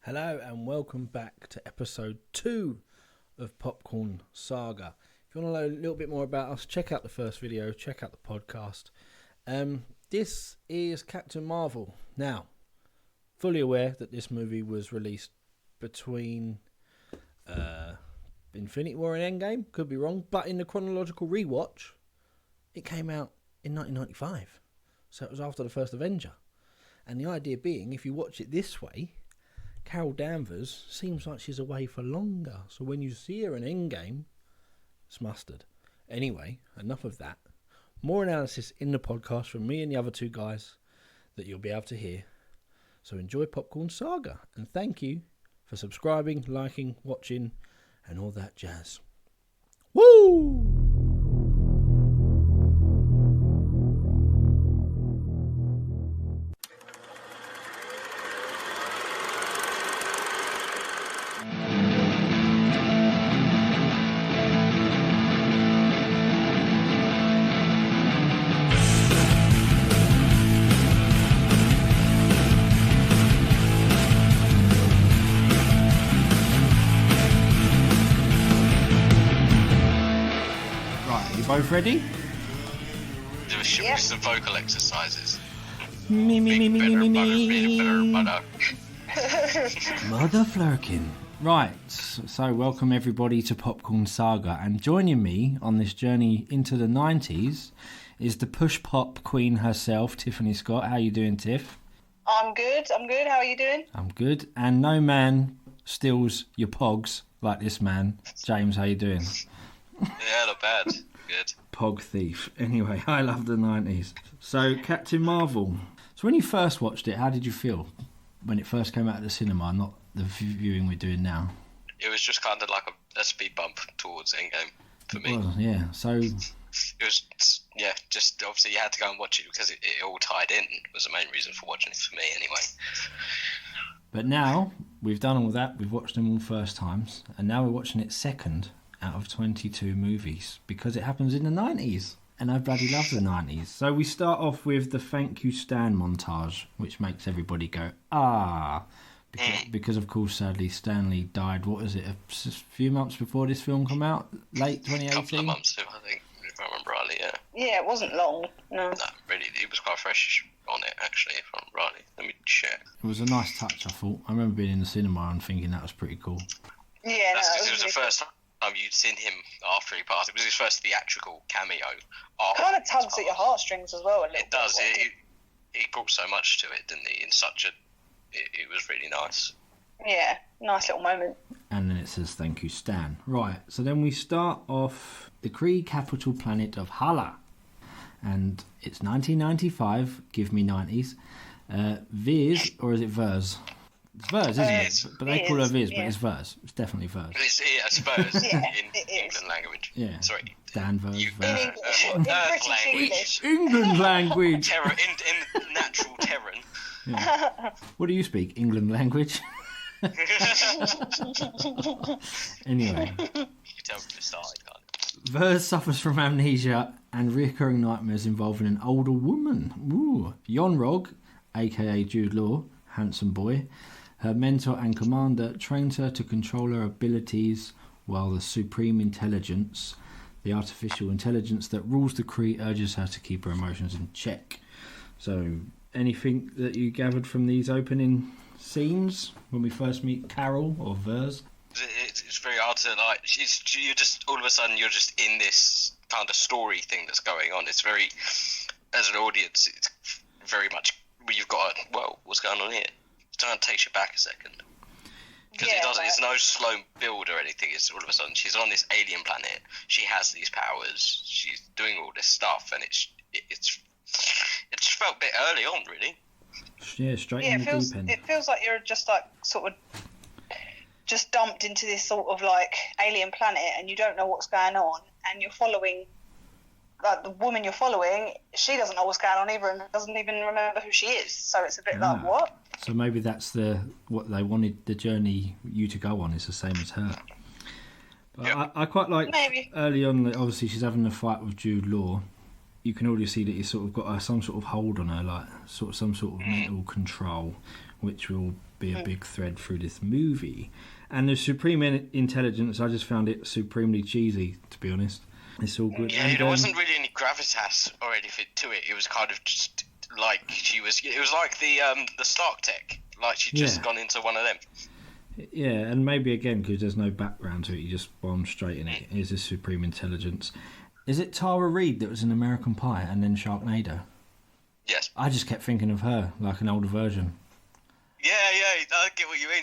Hello and welcome back to episode 2 of Popcorn Saga. If you want to know a little bit more about us, check out the first video, check out the podcast. This is Captain Marvel. Now, fully aware that this movie was released between Infinity War and Endgame, could be wrong, but in the chronological rewatch, it came out in 1995. So it was after the first Avenger. And the idea being, if you watch it this way, Carol Danvers seems like she's away for longer. So when you see her in Endgame, it's mustard. Anyway, enough of that. More analysis in the podcast from me and the other two guys that you'll be able to hear. So enjoy Popcorn Saga. And thank you for subscribing, liking, watching, and all that jazz. Woo! Both ready? Do some vocal exercises. Me. Mother. Mother Flurkin. Right, so welcome everybody to Popcorn Saga, and joining me on this journey into the 90s is the push pop queen herself, Tiffany Scott. How you doing, Tiff? I'm good. How are you doing? I'm good. And no man steals your pogs like this man. James, how you doing? Yeah, not bad. Good. Pog thief. Anyway, I love the 90s. So, Captain Marvel. So when you first watched it, how did you feel when it first came out of the cinema, not the viewing we're doing now? It was just kind of like a speed bump towards Endgame for me. Well, yeah, so... It was, yeah, just obviously you had to go and watch it because it all tied in. Was the main reason for watching it for me anyway. But now, we've done all that, we've watched them all first times, and now we're watching it second out of 22 movies because it happens in the 90s, and I bloody love the 90s. So we start off with the Thank You Stan montage, which makes everybody go because of course sadly Stanley died, what was it, a few months before this film came out, late 2018? A couple of months, I think, if I remember rightly. Yeah, it wasn't long. No, really, it was quite fresh on it actually, if I remember rightly. Let me check. It was a nice touch, I thought. I remember being in the cinema and thinking that was pretty cool. Yeah, that's because it was the first time you'd seen him after he passed. It was his first theatrical cameo. It kind of tugs at your heartstrings as well a little. It does. He brought so much to it, didn't he? In such a, it was really nice. Yeah, nice little moment. And then it says thank you, Stan. Right. So then we start off the Kree capital planet of Hala, and it's 1995. Give me 90s. Viz, or is it Vers? It's Vers, isn't it? But they call her Viz, but it's Vers. It's definitely Vers. It's Vers in England language. Yeah. Sorry. Dan Vers. In British language. England language. In natural Terran. Yeah. What do you speak? England language? Anyway. You can tell from the start, can't you? Vers suffers from amnesia and recurring nightmares involving an older woman. Ooh. Yon-Rogg, a.k.a. Jude Law, handsome boy. Her mentor and commander trains her to control her abilities, while the supreme intelligence, the artificial intelligence that rules the Kree, urges her to keep her emotions in check. So, anything that you gathered from these opening scenes when we first meet Carol or Vers? It's very hard to you're just all of a sudden you're just in this kind of story thing that's going on. It's very, as an audience, it's very much you've got what's going on here? It kind of takes you back a second. Because it's no slow build or anything. It's all of a sudden she's on this alien planet. She has these powers. She's doing all this stuff, and it just felt a bit early on, really. Yeah, straight in the deep end. It feels like you're just like sort of just dumped into this sort of like alien planet, and you don't know what's going on, and you're following. Like the woman you're following, she doesn't know what's going on either, and doesn't even remember who she is. So it's a bit like, what? So maybe that's what they wanted the journey you to go on is the same as her. But yep. I quite like early on. Obviously, she's having a fight with Jude Law. You can already see that he's sort of got some sort of hold on her, like some sort of mental control, which will be a big thread through this movie. And the Supreme Intelligence, I just found it supremely cheesy, to be honest. It's all good. Yeah, And, there wasn't really any gravitas or anything to it. It was kind of just like she was. It was like the Stark tech, like she'd just gone into one of them. Yeah, and maybe again because there's no background to it, you just bomb straight in it. Here's the Supreme Intelligence. Is it Tara Reid that was in American Pie and then Sharknado? Yes. I just kept thinking of her, like an older version. Yeah, I get what you mean.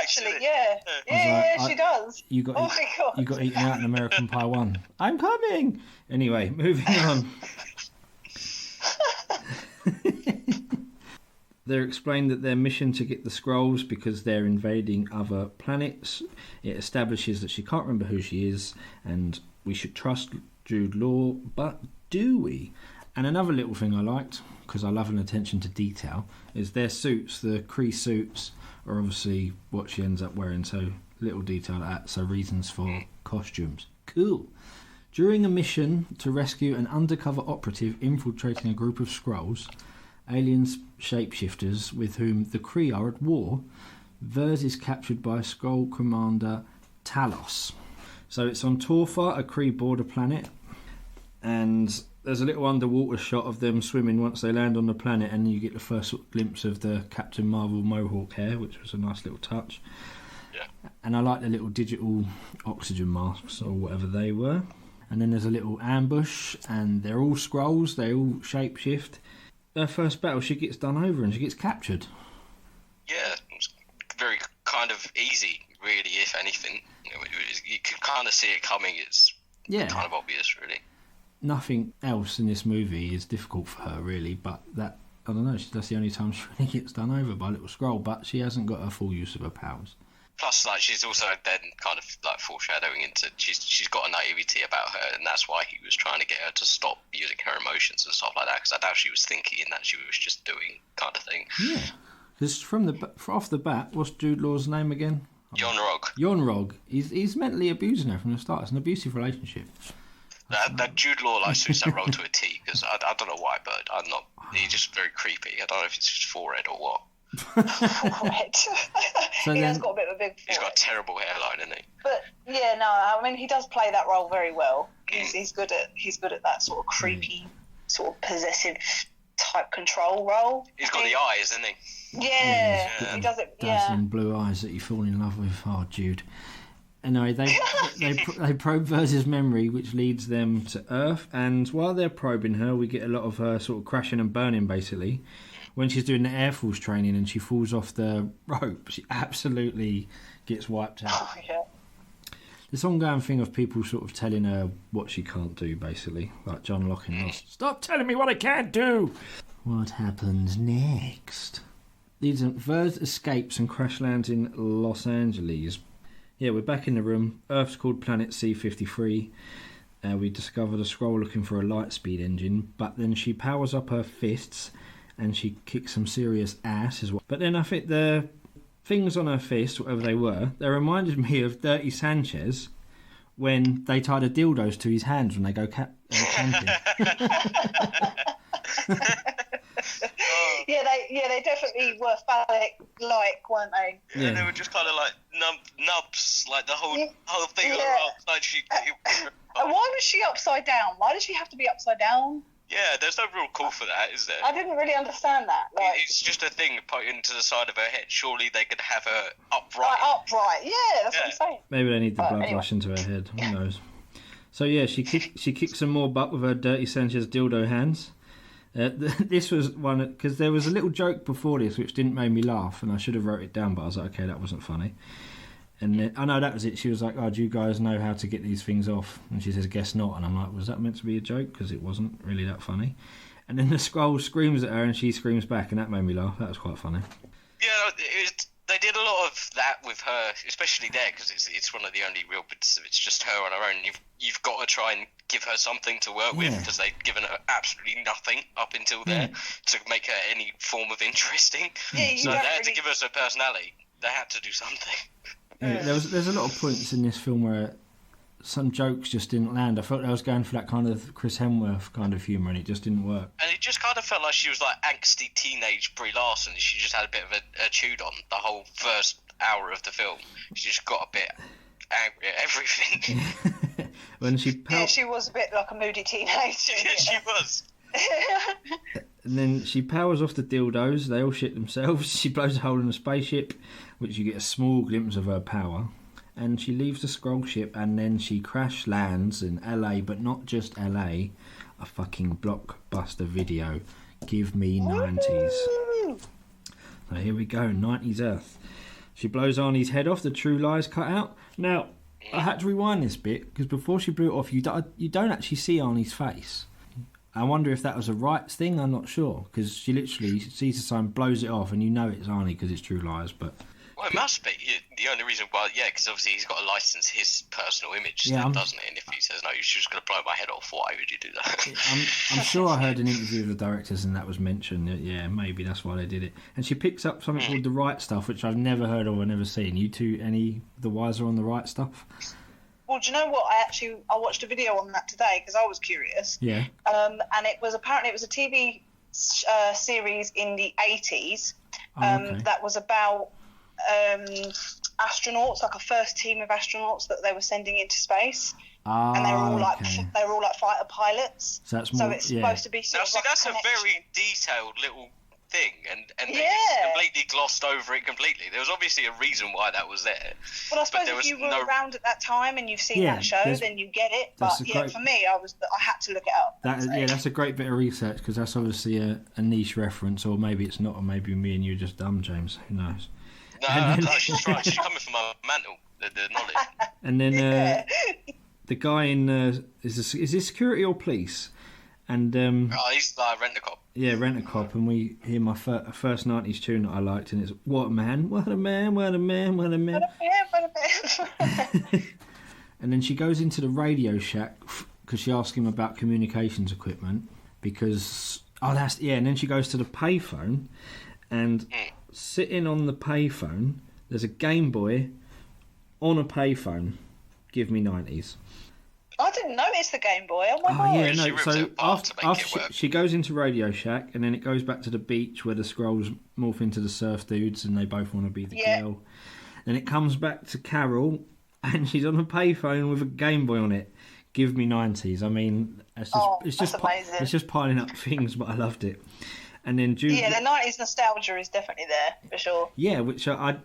Actually, yeah, she does. You got my God. You got eaten out in American Pie 1. I'm coming! Anyway, moving on. They're explained that their mission to get the scrolls because they're invading other planets. It establishes that she can't remember who she is and we should trust Jude Law, but do we? And another little thing I liked, because I love an attention to detail, is their suits. The Kree suits are obviously what she ends up wearing, so little detail like that, so reasons for costumes. Cool. During a mission to rescue an undercover operative infiltrating a group of Skrulls, alien shapeshifters with whom the Kree are at war, Vers is captured by Skrull Commander Talos. So it's on Torfa, a Kree border planet, and there's a little underwater shot of them swimming once they land on the planet, and you get the first sort of glimpse of the Captain Marvel mohawk hair, which was a nice little touch. Yeah. And I like the little digital oxygen masks or whatever they were. And then there's a little ambush, and they're all Skrulls, they all shapeshift. Her first battle, she gets done over and she gets captured. Yeah, it's very kind of easy, really, if anything. You could kind of see it coming. It's kind of obvious, really. Nothing else in this movie is difficult for her, really, but that, I don't know, that's the only time she really gets done over by a little Skrull, but she hasn't got her full use of her powers. Plus, like, she's also then kind of like foreshadowing into she's got a naivety about her, and that's why he was trying to get her to stop using her emotions and stuff like that. Because I doubt she was thinking that she was just doing kind of thing. Yeah, because off the bat, what's Jude Law's name again? Yon-Rogg. He's mentally abusing her from the start. It's an abusive relationship. That Jude Law like suits that role to a T. Because I don't know why, but I'm not. He's just very creepy. I don't know if it's just forehead or what. Forehead. So he then, has got a bit of a big forehead. He's got a terrible hairline, isn't he? But yeah, no, I mean he does play that role very well. He's good at that sort of creepy, sort of possessive type control role. He's got the eyes, isn't he? Yeah, he does it. dazzling blue eyes that you fall in love with. Oh, Jude. Anyway, they probe Vers's memory, which leads them to Earth. And while they're probing her, we get a lot of her sort of crashing and burning, basically. When she's doing the Air Force training and she falls off the rope, she absolutely gets wiped out. Oh, yeah. This ongoing thing of people sort of telling her what she can't do, basically. Like John Locke in Lost. Stop telling me what I can't do! What happens next? Vers escapes and crash lands in Los Angeles. Yeah, we're back in the room. Earth's called Planet C-53. We discovered a Skrull looking for a light-speed engine, but then she powers up her fists and she kicks some serious ass as well. But then I think the things on her fists, whatever they were, they reminded me of Dirty Sanchez when they tie the dildos to his hands when they go camping. Yeah, they definitely were phallic-like, weren't they? Yeah, they were just kind of like nubs, like the whole thing. Yeah. Like And why was she upside down? Why did she have to be upside down? Yeah, there's no real call for that, is there? I didn't really understand that. Like, it's just a thing put into the side of her head. Surely they could have her upright. Upright, yeah, that's what I'm saying. Maybe they need the blood rush into her head. Who knows? So yeah, she kicks some more butt with her Dirty Sanchez dildo hands. This was one because there was a little joke before this which didn't make me laugh, and I should have wrote it down, but I was like, okay, that wasn't funny. And then, I know that was it. She was like, "Oh, do you guys know how to get these things off?" And she says, "Guess not." And I'm like, "Was that meant to be a joke? Because it wasn't really that funny." And then the Skrull screams at her, and she screams back, and that made me laugh. That was quite funny. Yeah, they did a lot of that with her, especially there, because it's one of the only real bits of it's just her on her own. You've got to try and give her something to work with, because they've given her absolutely nothing up until there to make her any form of interesting. Yeah, so they had to give us her personality. They had to do something. Yeah, there's a lot of points in this film where some jokes just didn't land. I felt I was going for that kind of Chris Hemsworth kind of humour, and it just didn't work. And it just kind of felt like she was like angsty teenage Brie Larson. She just had a bit of a chewed on the whole first hour of the film. She just got a bit angry at everything. When she she was a bit like a moody teenager. Yeah, she was. And then she powers off the dildos. They all shit themselves. She blows a hole in the spaceship, which you get a small glimpse of her power. And she leaves the scroll ship, and then she crash lands in LA, but not just LA, a fucking blockbuster video. Give me 90s. So here we go, 90s Earth. She blows Arnie's head off, the True Lies cut out. Now, I had to rewind this bit, because before she blew it off, you don't actually see Arnie's face. I wonder if that was a rights thing, I'm not sure, because she literally sees the sign, blows it off, and you know it's Arnie because it's True Lies, but... Well, it must be. The only reason why, because obviously he's got to license his personal image, doesn't it? And if he says, no, you're just going to blow my head off, why would you do that? I'm sure I heard an interview with the directors and that was mentioned. Yeah, maybe that's why they did it. And she picks up something called The Right Stuff, which I've never heard of or never seen. You two, any the wiser on The Right Stuff? Well, do you know what? I watched a video on that today because I was curious. Yeah. And it was a TV series in the 80s that was about astronauts, like a first team of astronauts that they were sending into space. And they were all like fighter pilots. So it's supposed to be sort of like that's a very detailed little thing, and they just completely glossed over it completely. There was obviously a reason why that was there. Well, I suppose if you were around at that time and you've seen that show, then you get it. But for me, I had to look it up. That's a great bit of research, because that's obviously a niche reference, or maybe it's not, or maybe me and you are just dumb, James. Who knows? No, she's right. She's coming from my mantle, the knowledge. And then the guy in is this security or police? And he's like Rent-A-Cop. Yeah, Rent-A-Cop, and we hear my first 90s tune that I liked, and it's What a Man, What a Man, What a Man, What a Man. And then she goes into the Radio Shack because she asks him about communications equipment, because and then she goes to the payphone, and sitting on the payphone there's a Game Boy on a payphone. Give me 90s. I didn't notice the Game Boy. Oh my god! Yeah, no. So after she goes into Radio Shack, and then it goes back to the beach where the Skrulls morph into the surf dudes, and they both want to be the girl. Then it comes back to Carol, and she's on a payphone with a Game Boy on it. Give me 90s. I mean, it's just piling up things, but I loved it. And then Jude. Yeah, the 90s nostalgia is definitely there for sure. Yeah, which I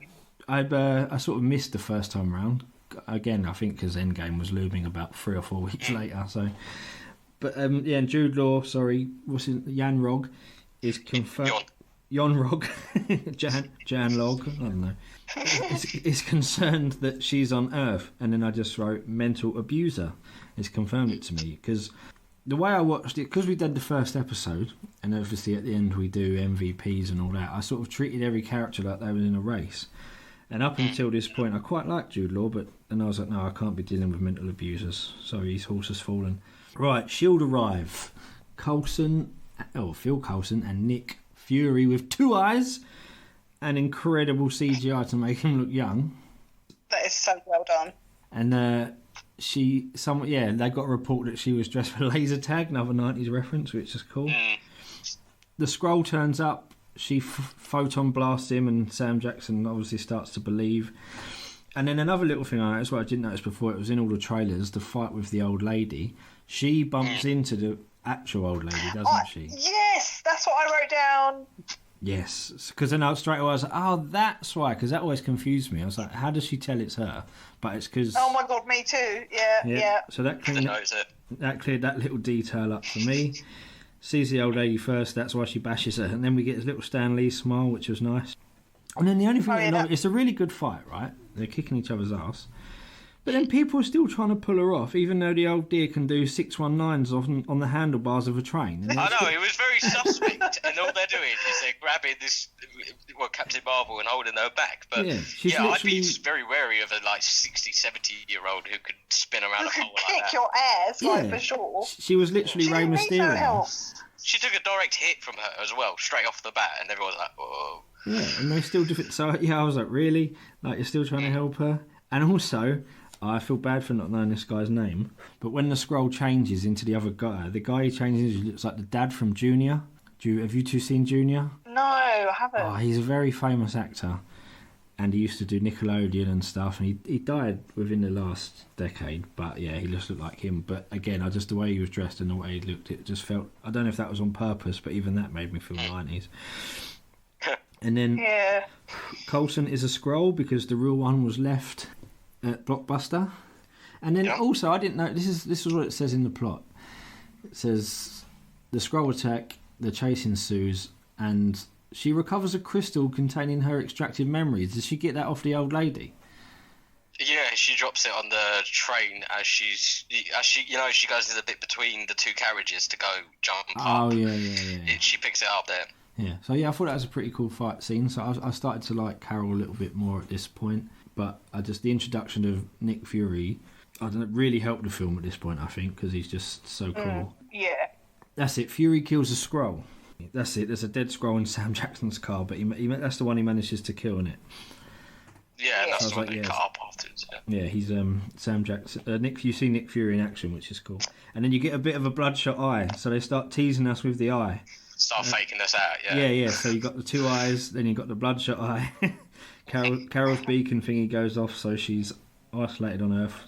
sort of missed the first time round. Again, I think because Endgame was looming about 3 or 4 weeks later. So, but and Jude Law, Jan Rog is confirmed. Jan Rog, Jan Log, I don't know, is concerned that she's on Earth, and then I just wrote mental abuser. It's confirmed it to me, because the way I watched it, because we did the first episode, and obviously at the end we do MVPs and all that, I sort of treated every character like they were in a race. And up until this point, I quite liked Jude Law, but then I was like, no, I can't be dealing with mental abusers. Sorry, his horse has fallen. Right, S.H.I.E.L.D. arrive. Phil Coulson and Nick Fury with 2 eyes and incredible CGI to make him look young. That is so well done. And they got a report that she was dressed for laser tag, another 90s reference, which is cool. The Skrull turns up. She photon blasts him, and Sam Jackson obviously starts to believe. And then another little thing I noticed, what I didn't notice before, it was in all the trailers, the fight with the old lady. She bumps into the actual old lady, doesn't she? Yes, that's what I wrote down. Yes, because then straight away I was like, oh, that's why, because that always confused me. I was like, how does she tell it's her? But it's because... Oh my god, me too, yeah. So that cleared that little detail up for me. Sees the old lady first, that's why she bashes her, and then we get this little Stan Lee smile, which was nice. And then the only thing it's a really good fight, right? They're kicking each other's ass. But then people are still trying to pull her off, even though the old dear can do 619s on the handlebars of a train. I know, it was very suspect, and all they're doing is they're grabbing this, Captain Marvel, and holding her back. But I'd be very wary of a 60, 70-year-old who could spin around a pole like that. Who could kick your ass, for sure. She was literally Rey Mysterio. She took a direct hit from her as well, straight off the bat, and everyone was like, whoa. Yeah, and they still do it. So, I was like, really? Like, you're still trying to help her? And also, I feel bad for not knowing this guy's name, but when the scroll changes into the other guy, the guy he changes into looks like the dad from Junior. Have you two seen Junior? No, I haven't. Oh, he's a very famous actor, and he used to do Nickelodeon and stuff, and he died within the last decade, but yeah, he just looked like him. But again, just the way he was dressed and the way he looked, it just felt, I don't know if that was on purpose, but even that made me feel 90s. And then Coulson is a scroll because the real one was left at Blockbuster. And then also, I didn't know, this is what it says in the plot. It says, the scroll attack, the chase ensues, and she recovers a crystal containing her extracted memories. Did she get that off the old lady? Yeah, she drops it on the train as she goes to the bit between the two carriages to go jump up. Oh, yeah. She picks it up there. Yeah, so yeah, I thought that was a pretty cool fight scene. So I started to like Carol a little bit more at this point. But the introduction of Nick Fury, really helped the film at this point, I think, because he's just so cool. Yeah. That's it. Fury kills a scroll. That's it. There's a dead scroll in Sam Jackson's car, but that's the one he manages to kill, isn't it? Yeah, that's the one they cut up afterwards. Yeah, he's Sam Jackson. You see Nick Fury in action, which is cool. And then you get a bit of a bloodshot eye, so they start teasing us with the eye. Start faking us out, Yeah. So you got the two eyes, then you got the bloodshot eye. Carol's beacon thingy goes off, so she's isolated on Earth.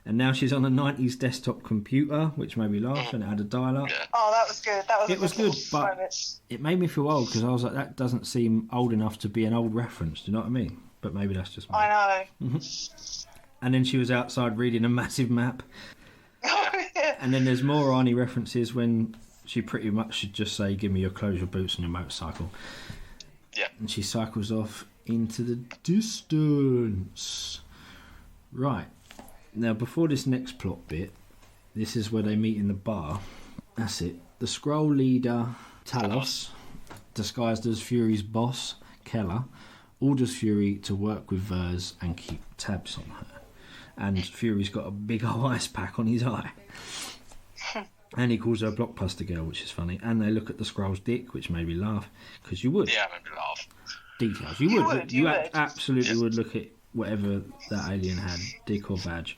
And now she's on a 90s desktop computer, which made me laugh, and it had a dial-up. Yeah. Oh, that was good. It was good, but moment. it made me feel old, because I was like, that doesn't seem old enough to be an old reference, do you know what I mean? But maybe that's just me. I know. And then she was outside reading a massive map. And then there's more Arnie references when she pretty much should just say, give me your clothes, your boots and your motorcycle. Yeah. And she cycles off into the distance. Right. Now, before this next plot bit, this is where they meet in the bar. That's it. The Skrull leader, Talos, disguised as Fury's boss, Keller, orders Fury to work with Vers and keep tabs on her. And Fury's got a big old ice pack on his eye. And he calls her Blockbuster Girl, which is funny. And they look at the Skrull's dick, which made me laugh, because you would. Yeah, made me laugh. Details. You would. You would. Absolutely would look at whatever that alien had, dick or badge.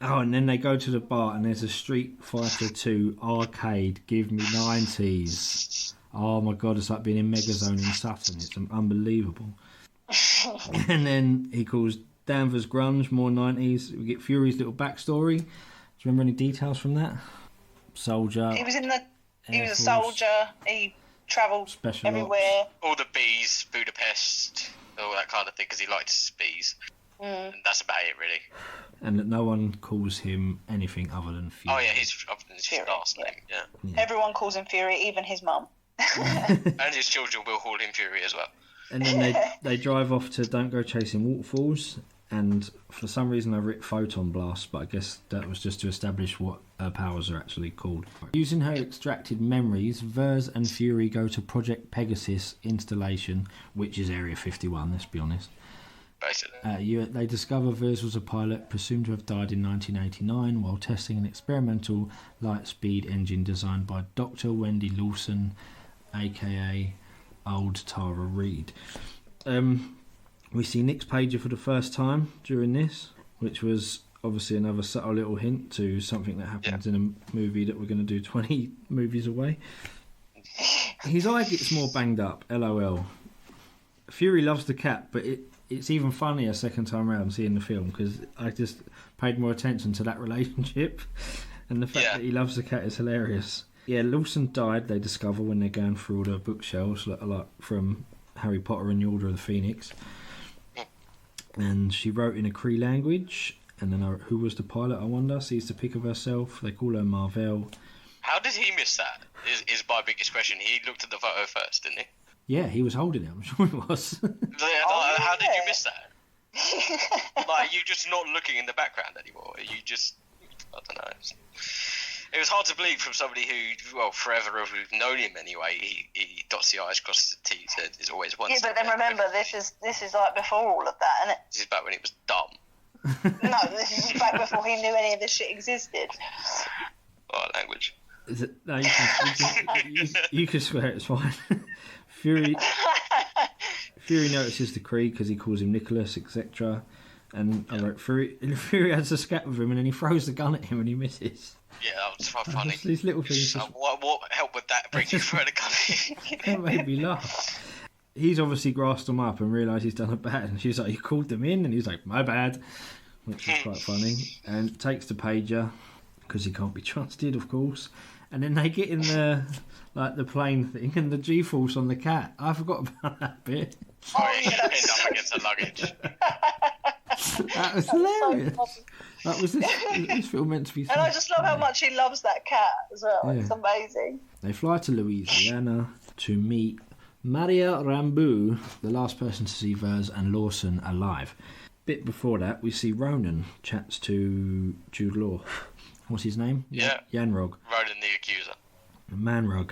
Oh, and then they go to the bar, and there's a Street Fighter 2 arcade. Give me 90s. Oh my god, it's like being in Megazone in Saturn. It's unbelievable. And then he calls Danvers grunge, more 90s. We get Fury's little backstory. Do you remember any details from that? Soldier. He was a soldier. He travelled Special everywhere. All the bees, Budapest, all that kind of thing, because he likes bees. And that's about it, really. And that no one calls him anything other than Fury. Oh, yeah, his last name, yeah. Everyone calls him Fury, even his mum. And his children will call him Fury as well. And then they drive off to Don't Go Chasing Waterfalls, and for some reason I writ Photon Blast, but I guess that was just to establish what her powers are actually called. Using her extracted memories, Vers and Fury go to Project Pegasus installation, which is Area 51, let's be honest. Basically. They discover Vers was a pilot presumed to have died in 1989 while testing an experimental light-speed engine designed by Dr. Wendy Lawson, a.k.a. Old Tara Reid. We see Nick's pager for the first time during this, which was obviously another subtle little hint to something that happens in a movie that we're going to do 20 movies away. His eye gets more banged up, LOL. Fury loves the cat, but it's even funnier second time around seeing the film, because I just paid more attention to that relationship, and the fact that he loves the cat is hilarious. Yeah, Lawson died, they discover, when they're going through all the bookshelves, like from Harry Potter and the Order of the Phoenix. And she wrote in a Cree language, and then who was the pilot, I wonder, sees the pic of herself. They call her Marvell. How did he miss that? Is my biggest question. He looked at the photo first, didn't he? Yeah, he was holding it, I'm sure he was. How did you miss that? Like, you just not looking in the background anymore. You just, I don't know. It was hard to believe from somebody who, well, forever have known him anyway. He dots the I's, crosses the T's. There's always one. Yeah, but then remember, this is like before all of that, isn't it? This is back when he was dumb. No, this is back before he knew any of this shit existed. Oh, language. Is it, no, you can swear it's fine. Fury notices the Kree because he calls him Nicholas, etc. And I wrote, Fury has a scat with him, and then he throws the gun at him and he misses. Yeah, that was quite funny. Just these little things. What help would that bring you through the gun? That made me laugh. He's obviously grassed them up and realised he's done it bad, and she's like, "You called them in," and he's like, "My bad," which is quite funny. And takes the pager because he can't be trusted, of course. And then they get in the plane thing, and the G-force on the cat. I forgot about that bit. Oh, yeah, end up against the luggage. That was hilarious. That was this film meant to be. And I just love how much he loves that cat as well. Yeah. It's amazing. They fly to Louisiana to meet Maria Rambeau, the last person to see Vers and Lawson alive. Bit before that, we see Ronan chats to Jude Law. What's his name? Yeah. Yanrog. Ronan the Accuser. Manrog.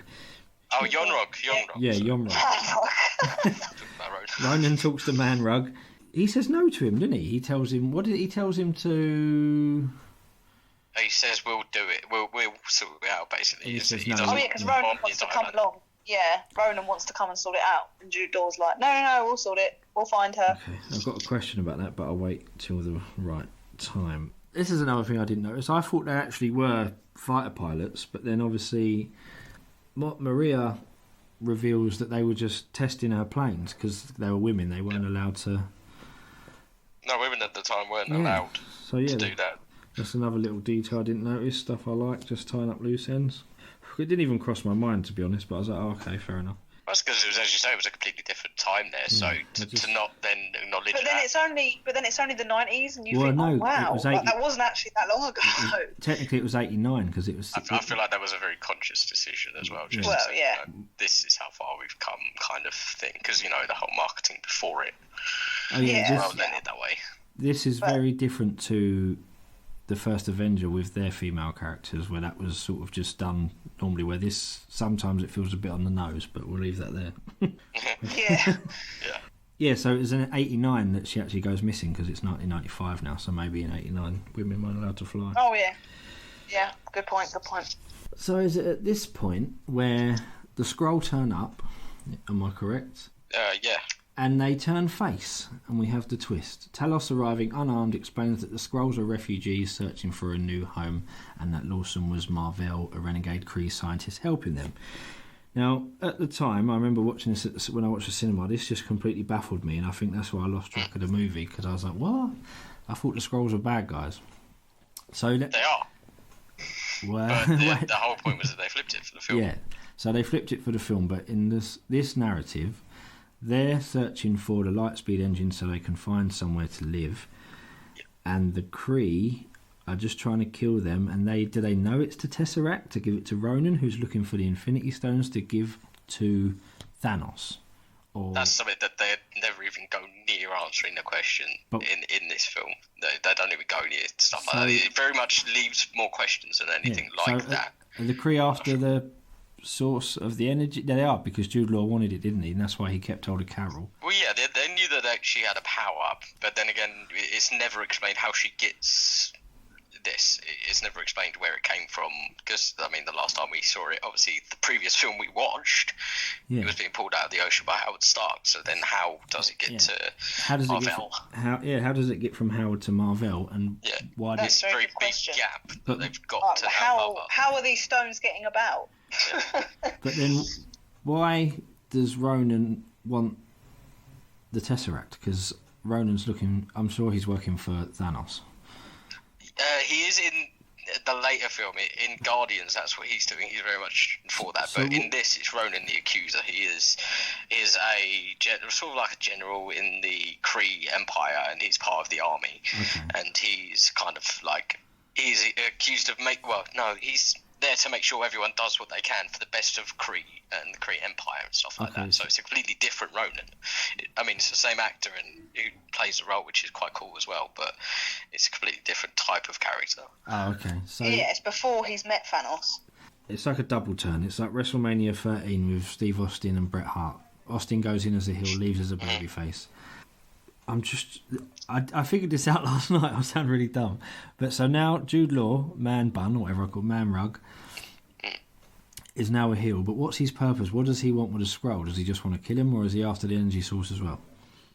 Oh, Yonrog. Yeah, Yonrog. Ronan talks to Manrug. He says no to him, didn't he? He tells him... What did he tells him to... He says we'll do it. We'll sort it out, basically. He says no. Oh, yeah, because Ronan wants to come along. Yeah, Ronan wants to come and sort it out. And Jude Law's like, no, we'll sort it. We'll find her. Okay, I've got a question about that, but I'll wait till the right time. This is another thing I didn't notice. I thought they actually were fighter pilots, but then obviously Maria reveals that they were just testing her planes because they were women. They weren't allowed to... No, women at the time weren't allowed to do that. That's another little detail I didn't notice. Stuff I like, just tying up loose ends. It didn't even cross my mind, to be honest, but I was like, oh, okay, fair enough. That's because, as you say, it was a completely different time there. So to not then acknowledge but then that. it's only the 90s, and you Well, think, no, oh wow, it was 80 that wasn't actually that long ago. Technically, it was 89 because it was... I feel like that was a very conscious decision as well. Just Well, to say, this is how far we've come, kind of thing. Because the whole marketing before it. Oh, yeah, Well, then it that way. This is very different to the first Avenger with their female characters, where that was sort of just done normally, where this sometimes it feels a bit on the nose, but we'll leave that there. Yeah, so it was in 89 that she actually goes missing because it's 1995 now, so maybe in 89 women weren't allowed to fly. Oh yeah, good point. So is it at this point where the Skrull turn up, am I correct? Yeah. And they turn face, and we have the twist. Talos, arriving unarmed, explains that the Skrulls are refugees searching for a new home, and that Lawson was Marvel, a renegade Kree scientist, helping them. Now, at the time, I remember watching this when I watched the cinema. This just completely baffled me, and I think that's why I lost track of the movie, because I was like, what? I thought the Skrulls were bad guys. So they are. Well, but the whole point was that they flipped it for the film. Yeah, so they flipped it for the film, but in this narrative... They're searching for the Lightspeed engine so they can find somewhere to live. Yep. And the Kree are just trying to kill them. And do they know it's the Tesseract to give it to Ronan, who's looking for the Infinity Stones to give to Thanos? Or... That's something that they never even go near answering the question in this film. They don't even go near stuff like that. It very much leaves more questions than anything like that. Are the Kree after the source of the energy? They are, because Jude Law wanted it, didn't he? And that's why he kept hold of Carol. Well, yeah, they knew that she had a power up, but then again, it's never explained how she gets this. It's never explained where it came from, because the last time we saw it, obviously the previous film we watched, it was being pulled out of the ocean by Howard Stark. So then how does it get to Marvel? How does it get from Howard to Marvel? And why? That's a very big gap that they've got to how are these stones getting about? Yeah. But then, why does Ronan want the Tesseract? Because Ronan's looking... I'm sure he's working for Thanos. He is in the later film. In Guardians, that's what he's doing. He's very much for that. But in this, it's Ronan the Accuser. He is sort of like a general in the Kree Empire, and he's part of the army. Okay. And he's kind of like... He's accused of... he's there to make sure everyone does what they can for the best of Kree and the Kree Empire and stuff like that. So it's a completely different Ronan. It's the same actor and who plays the role, which is quite cool as well, but it's a completely different type of character. Oh, okay. So it's before he's met Thanos. It's like a double turn. It's like WrestleMania 13 with Steve Austin and Bret Hart. Austin goes in as a heel, leaves as a babyface. I figured this out last night. I sound really dumb. But so now Jude Law, Man Bun, or whatever I call Man Rug, is now a heel. But what's his purpose? What does he want with a Skrull? Does he just want to kill him, or is he after the energy source as well?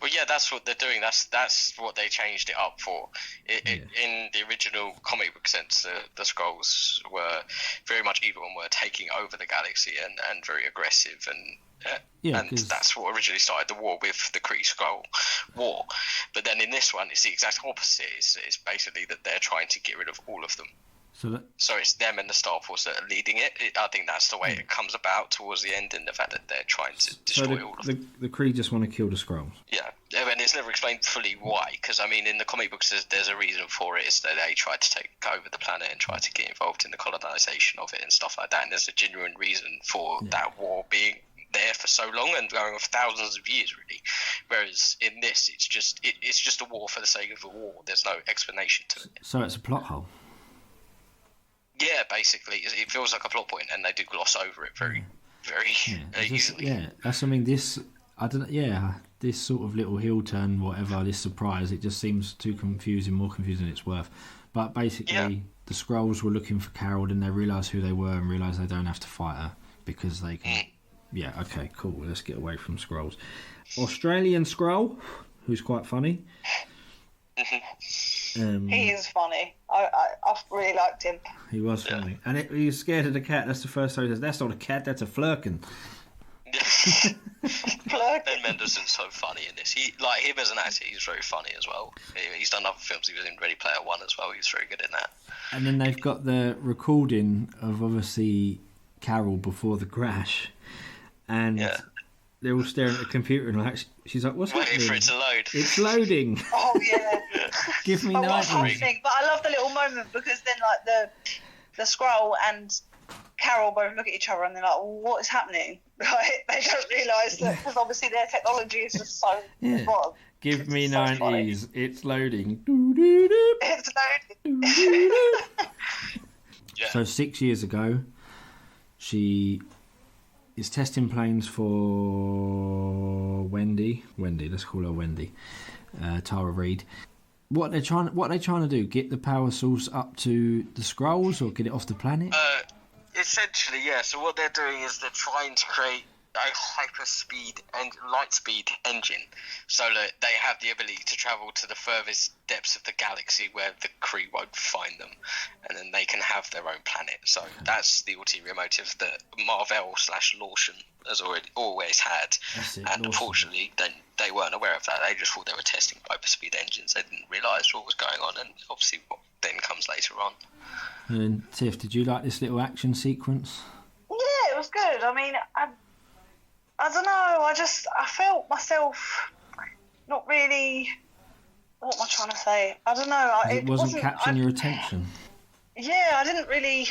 Well, yeah, that's what they're doing. That's what they changed it up for. In the original comic book sense, the Skrulls were very much evil and were taking over the galaxy and very aggressive and that's what originally started the war with the Kree Skrull war. But then in this one, it's the exact opposite. It's basically that they're trying to get rid of all of them. So it's them and the Star Force that are leading it. I think that's the way it comes about towards the end, and the fact that they're trying to destroy all of them. The Kree just want to kill the Skrulls. Yeah, and it's never explained fully why. Because I mean, in the comic books, there's a reason for it. It's that they tried to take over the planet and try to get involved in the colonization of it and stuff like that. And there's a genuine reason for that war being there for so long and going on for thousands of years, really. Whereas in this, it's just a war for the sake of a war. There's no explanation to it. So it's a plot hole. Yeah, basically, it feels like a plot point, and they do gloss over it very easily. This sort of little heel turn, whatever, this surprise, it just seems too confusing, more confusing than it's worth. But basically, the Skrulls were looking for Carol, and they realised who they were and realised they don't have to fight her because they can. Yeah, okay, cool. Let's get away from Skrulls. Australian Skrull, who's quite funny. He is funny. I really liked him. He was funny. And he was scared of the cat. That's the first time he says, that's not a cat, that's a flurkin. Ben Mendelsohn's so funny in this. He, like him as an actor, he's very funny as well. He's done other films. He was in Ready Player One as well. He was very good in that. And then they've got the recording of obviously Carol before the crash. And they're all staring at the computer and like, she's like, what's happening? Waiting for it to load. It's loading. Oh, yeah. Give me But nightmares. I love the little moment because then like the Skrull and Carol both look at each other and they're like, well, what is happening? Like, they don't realise that because obviously their technology is just so wrong. Give me so 90s. funny. It's loading. Doo-doo-doo. It's loading. Doo-doo-doo. Yeah. So 6 years ago, she is testing planes for Wendy. Let's call her Wendy. Tara Reid. What are they trying to do? Get the power source up to the Skrulls or get it off the planet? Essentially, yeah. So what they're doing is they're trying to create a hyperspeed and light speed engine so that they have the ability to travel to the furthest depths of the galaxy where the Kree won't find them, and then they can have their own planet. So that's the ulterior motive that Marvel/Lawson has always had. And Lawson. Unfortunately, they weren't aware of that. They just thought they were testing hyperspeed engines. They didn't realise what was going on, and obviously what then comes later on. And Tiff, did you like this little action sequence? Yeah, it was good. I mean, I don't know. I felt myself not really. What am I trying to say? I don't know. It wasn't capturing your attention. Yeah, I didn't really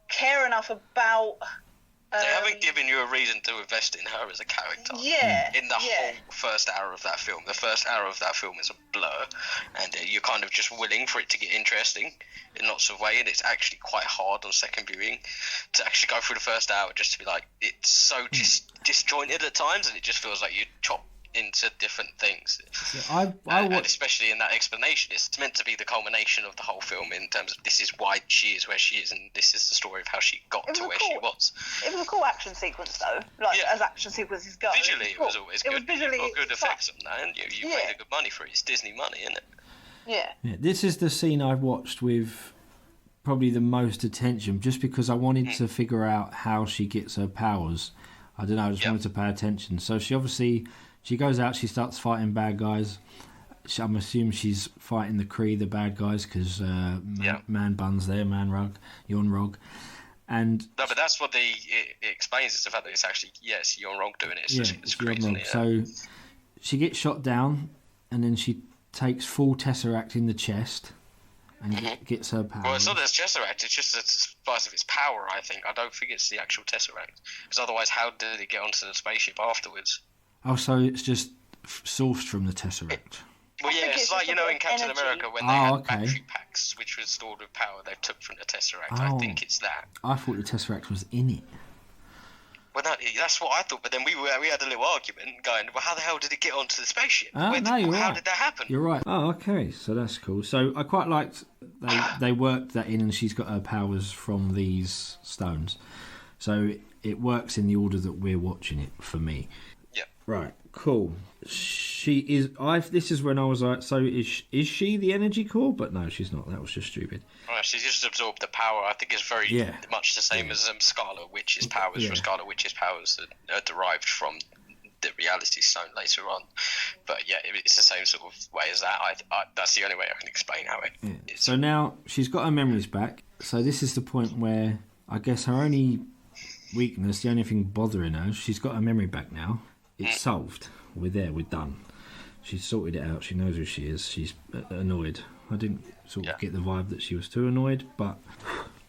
care enough about. They haven't given you a reason to invest in her as a character. Yeah. In the whole first hour of that film. The first hour of that film is a blur, and you're kind of just willing for it to get interesting in lots of ways, and it's actually quite hard on second viewing to actually go through the first hour just to be like, it's so disjointed at times, and it just feels like you chop into different things. And especially in that explanation, it's meant to be the culmination of the whole film in terms of this is why she is where she is, and this is the story of how she got to where she was. It was a cool action sequence, though. As action sequences go. Visually, it was always good. Visually, you've got good effects on that, and you made a good money for it. It's Disney money, isn't it? Yeah. This is the scene I've watched with probably the most attention, just because I wanted to figure out how she gets her powers. I don't know, I just wanted to pay attention. So she goes out, she starts fighting bad guys. I'm assuming she's fighting the Kree, the bad guys, because Man Bun's there, Man Rug, Yon Rog. And no, but that's what it explains, is the fact that it's actually, Yon Rog doing it. It's crazy. So she gets shot down, and then she takes full Tesseract in the chest and gets her power. Well, it's not that it's Tesseract, it's just a spice of its power, I think. I don't think it's the actual Tesseract. Because otherwise, how did it get onto the spaceship afterwards? Oh, so it's just sourced from the Tesseract. Well, yeah, it's like, in Captain America when they had battery packs which were stored with power they took from the Tesseract. I think it's that. I thought the Tesseract was in it. Well, that's what I thought, but then we had a little argument going, well, how the hell did it get onto the spaceship? How did that happen? You're right. Oh, okay, so that's cool. So I quite liked they worked that in, and she's got her powers from these stones. So it works in the order that we're watching it, for me. Yeah. Right, cool. She is. This is when I was like, so is she the energy core? But no, she's not. That was just stupid. Well, she just absorbed the power. I think it's very much the same as Scarlet Witch's powers. For Scarlet Witch's powers that are derived from the Reality Stone later on. But yeah, it's the same sort of way as that. That's the only way I can explain how it is. So now she's got her memories back. So this is the point where I guess her only weakness, the only thing bothering her, she's got her memory back now. It's solved. We're there. We're done. She's sorted it out. She knows who she is. She's annoyed. I didn't sort of get the vibe that she was too annoyed, but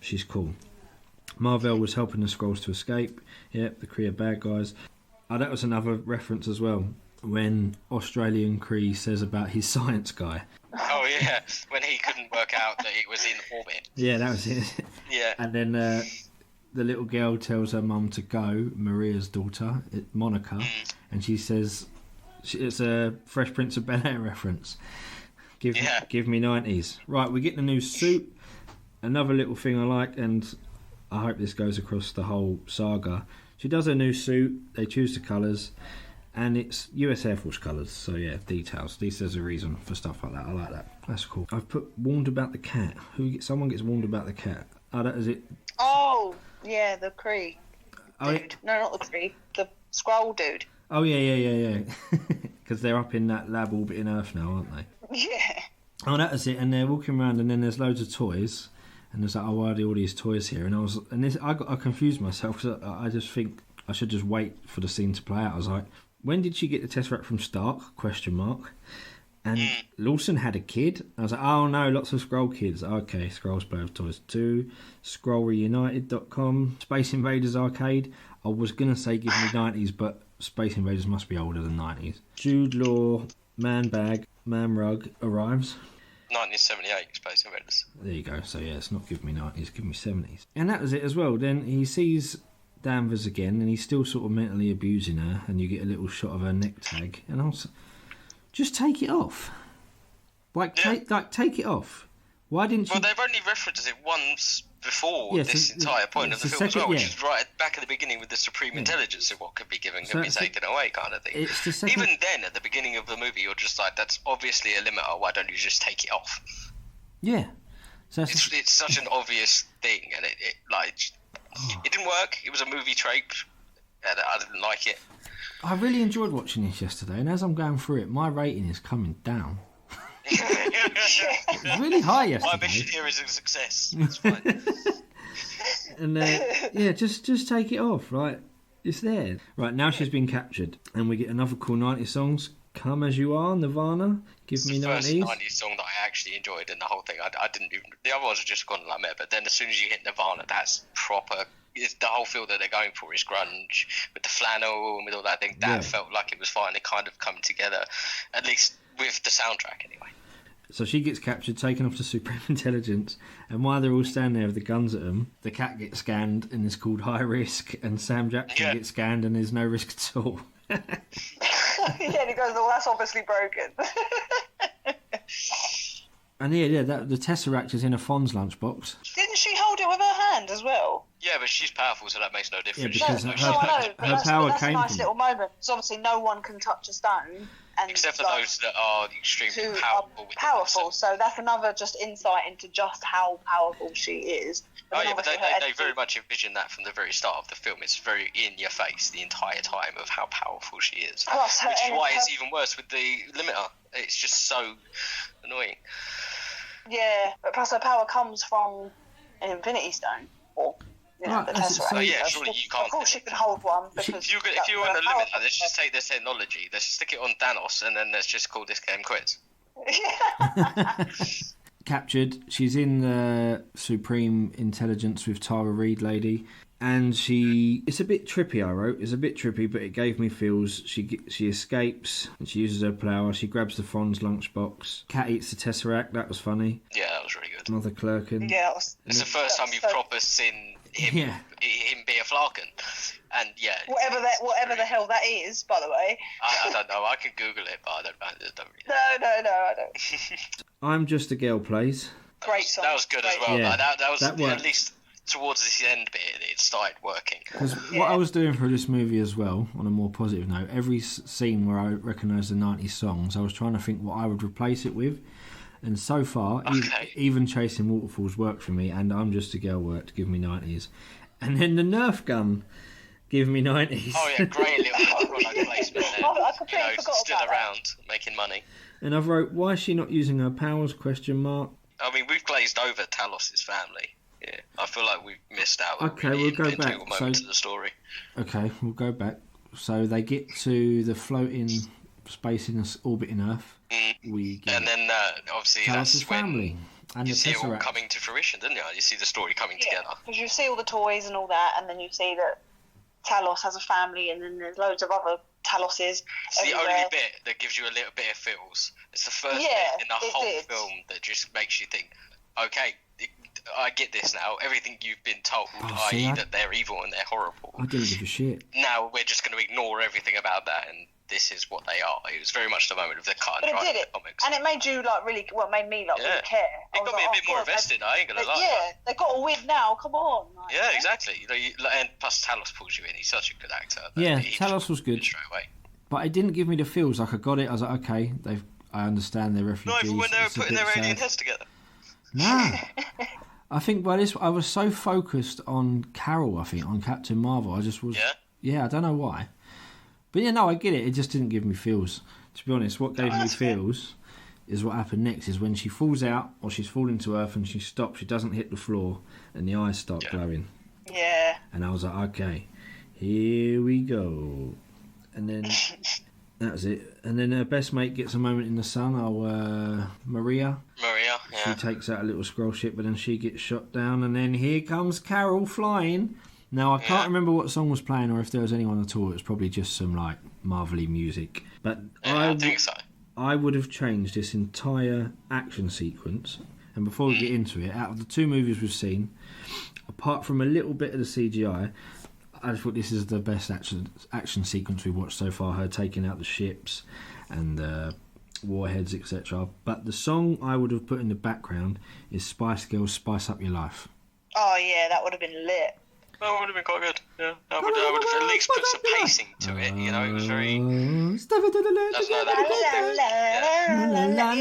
she's cool. Mar-Vell was helping the Skrulls to escape. Yep, the Kree are bad guys. Oh, that was another reference as well. When Australian Kree says about his science guy. Oh yeah, when he couldn't work out that it was in orbit. Yeah, that was it. Yeah. And then the little girl tells her mum to go, Maria's daughter, Monica, and she says, it's a Fresh Prince of Bel-Air reference. Give me 90s. Right, we get the new suit. Another little thing I like, and I hope this goes across the whole saga. She does her new suit, they choose the colours, and it's US Air Force colours, so yeah, details. At least there's a reason for stuff like that. I like that. That's cool. I've put warned about the cat. Someone gets warned about the cat. Oh, that is it. Oh, yeah, the Kree dude. No, not the Kree. The Skrull dude. Oh, yeah. Because they're up in that lab orbiting Earth now, aren't they? Yeah. Oh, that is it. And they're walking around, and then there's loads of toys. And there's like, why are there all these toys here? And I confused myself, because I just think I should just wait for the scene to play out. I was like, when did she get the Tesseract from Stark? ? And Lawson had a kid. I was like, oh no, lots of Skrull kids. Okay, Skrulls play with toys too. SkrullReunited.com. Space Invaders Arcade. I was going to say give me 90s, but Space Invaders must be older than 90s. Jude Law, Man Bag, Man Rug arrives. 1978 Space Invaders. There you go. So yeah, it's not give me 90s, give me 70s. And that was it as well. Then he sees Danvers again, and he's still sort of mentally abusing her, and you get a little shot of her neck tag, and I was just take it off. Take it off. Why didn't you? Well, they've only referenced it once before this entire point of the film as well, which is right back at the beginning with the Supreme Intelligence of what could be given can be taken away kind of thing. Even then, at the beginning of the movie, you're just like, that's obviously a limiter, why don't you just take it off? Yeah. So it's such an obvious thing, and it didn't work. It was a movie trope, and I didn't like it. I really enjoyed watching this yesterday, and as I'm going through it, my rating is coming down. It's really high yesterday. My mission here is a success. It's fine. And just take it off, right? It's there. Right, now she's been captured, and we get another cool 90 songs. Come As You Are, Nirvana. Give me 90s. It's the first 90s song that I actually enjoyed in the whole thing. I didn't even... The other ones are just gone like that, but then as soon as you hit Nirvana, that's proper... It's the whole feel that they're going for is grunge, with the flannel and with all that thing. That felt like it was finally kind of coming together, at least with the soundtrack anyway. So she gets captured, taken off to Supreme Intelligence, and while they're all standing there with the guns at them, the cat gets scanned and is called High Risk, and Sam Jackson gets scanned and there's no risk at all. Yeah, and he goes, well, that's obviously broken. And the Tesseract is in a Fonz lunchbox. Didn't she hold it with her hand as well? Yeah, but she's powerful, so that makes no difference. Yeah, because her power came from... That's a nice little from... moment, because obviously no one can touch a stone. And except for those that are extremely powerful. So that's another just insight into just how powerful she is. Oh yeah, but they very much envision that from the very start of the film. It's very in your face the entire time of how powerful she is. Which is why it's even worse with the limiter. It's just so annoying. Yeah, but plus her power comes from an Infinity Stone, or the Tesseract. So yeah, surely you can't. Of course, she can hold one. If you want a limiter, let's just take this technology. Let's stick it on Thanos, and then let's just call this game quits. Captured. She's in the Supreme Intelligence with Tara Reid lady, and it's a bit trippy. I wrote it's a bit trippy, but it gave me feels. She escapes and she uses her power. She grabs the Fonz lunchbox. Cat eats the Tesseract. That was funny. Yeah, that was really good. Mother Clerkin. Yeah, it's the first time you've proper seen him be a Flarkin. And yeah, whatever the hell that is, by the way. I don't know. I can Google it, but I don't really know. No, I don't. I'm Just a Girl plays. Great song. That was good as well. Yeah, that was that at least towards this end bit, it started working. Because what I was doing for this movie as well, on a more positive note, every scene where I recognised the 90s songs, I was trying to think what I would replace it with. And so far, even Chasing Waterfalls worked for me, and I'm Just a Girl worked, give me 90s. And then the Nerf gun give me 90s. Oh yeah, great little product placement there. I completely forgot still about around, making money. And I've wrote, why is she not using her powers, question mark. I mean, we've glazed over Talos' family. Yeah, I feel like we've missed out. Okay, really we'll go back. Moment to the story. Okay, we'll go back. So they get to the floating space in orbiting Earth. We get and then obviously Talos' that's family when and you the see it all Tesseract. coming to fruition, didn't you? You see the story coming together. Because you see all the toys and all that, and then you see that Talos has a family, and then there's loads of other Taloses. It's the everywhere. only bit that gives you a little bit of feels. It's the first bit in the whole film that just makes you think, okay, I get this now. Everything you've been told, i.e. that they're evil and they're horrible. I didn't give a shit. Now we're just going to ignore everything about that, and this is what they are. It was very much the moment of the cut and dry of the comics. And it made you made me really care. It got me a bit more invested. I ain't gonna lie. Yeah, they got a win now. Come on. Yeah, exactly. And plus Talos pulls you in. He's such a good actor. Yeah, Talos was good. Straight away. But it didn't give me the feels. Like I got it. I was like, okay, I understand they're refugees. Not even when they were It's a putting bit their alien sad. heads together. Nah. I think by this, I was so focused on Carol. I think on Captain Marvel, I just was. Yeah, I don't know why. But yeah, no, I get it. It just didn't give me feels. To be honest, what gave me feels is what happened next. Is when she falls out or she's falling to earth and she stops. She doesn't hit the floor and the eyes start glowing. Yeah. And I was like, okay, here we go. And then that was it. And then her best mate gets a moment in the sun. Maria. Maria, yeah. She takes out a little scroll ship, but then she gets shot down. And then here comes Carol flying. Now, I can't remember what song was playing or if there was anyone at all. It was probably just some, like, Marvel-y music. But I think so. I would have changed this entire action sequence. And before we get into it, out of the two movies we've seen, apart from a little bit of the CGI, I thought this is the best action sequence we've watched so far. Her taking out the ships and warheads, etc. But the song I would have put in the background is Spice Girls' Spice Up Your Life. Oh, yeah, that would have been lit. That would have been quite good. Yeah, I would have at least put some pacing to it. You know, it was very. Yeah,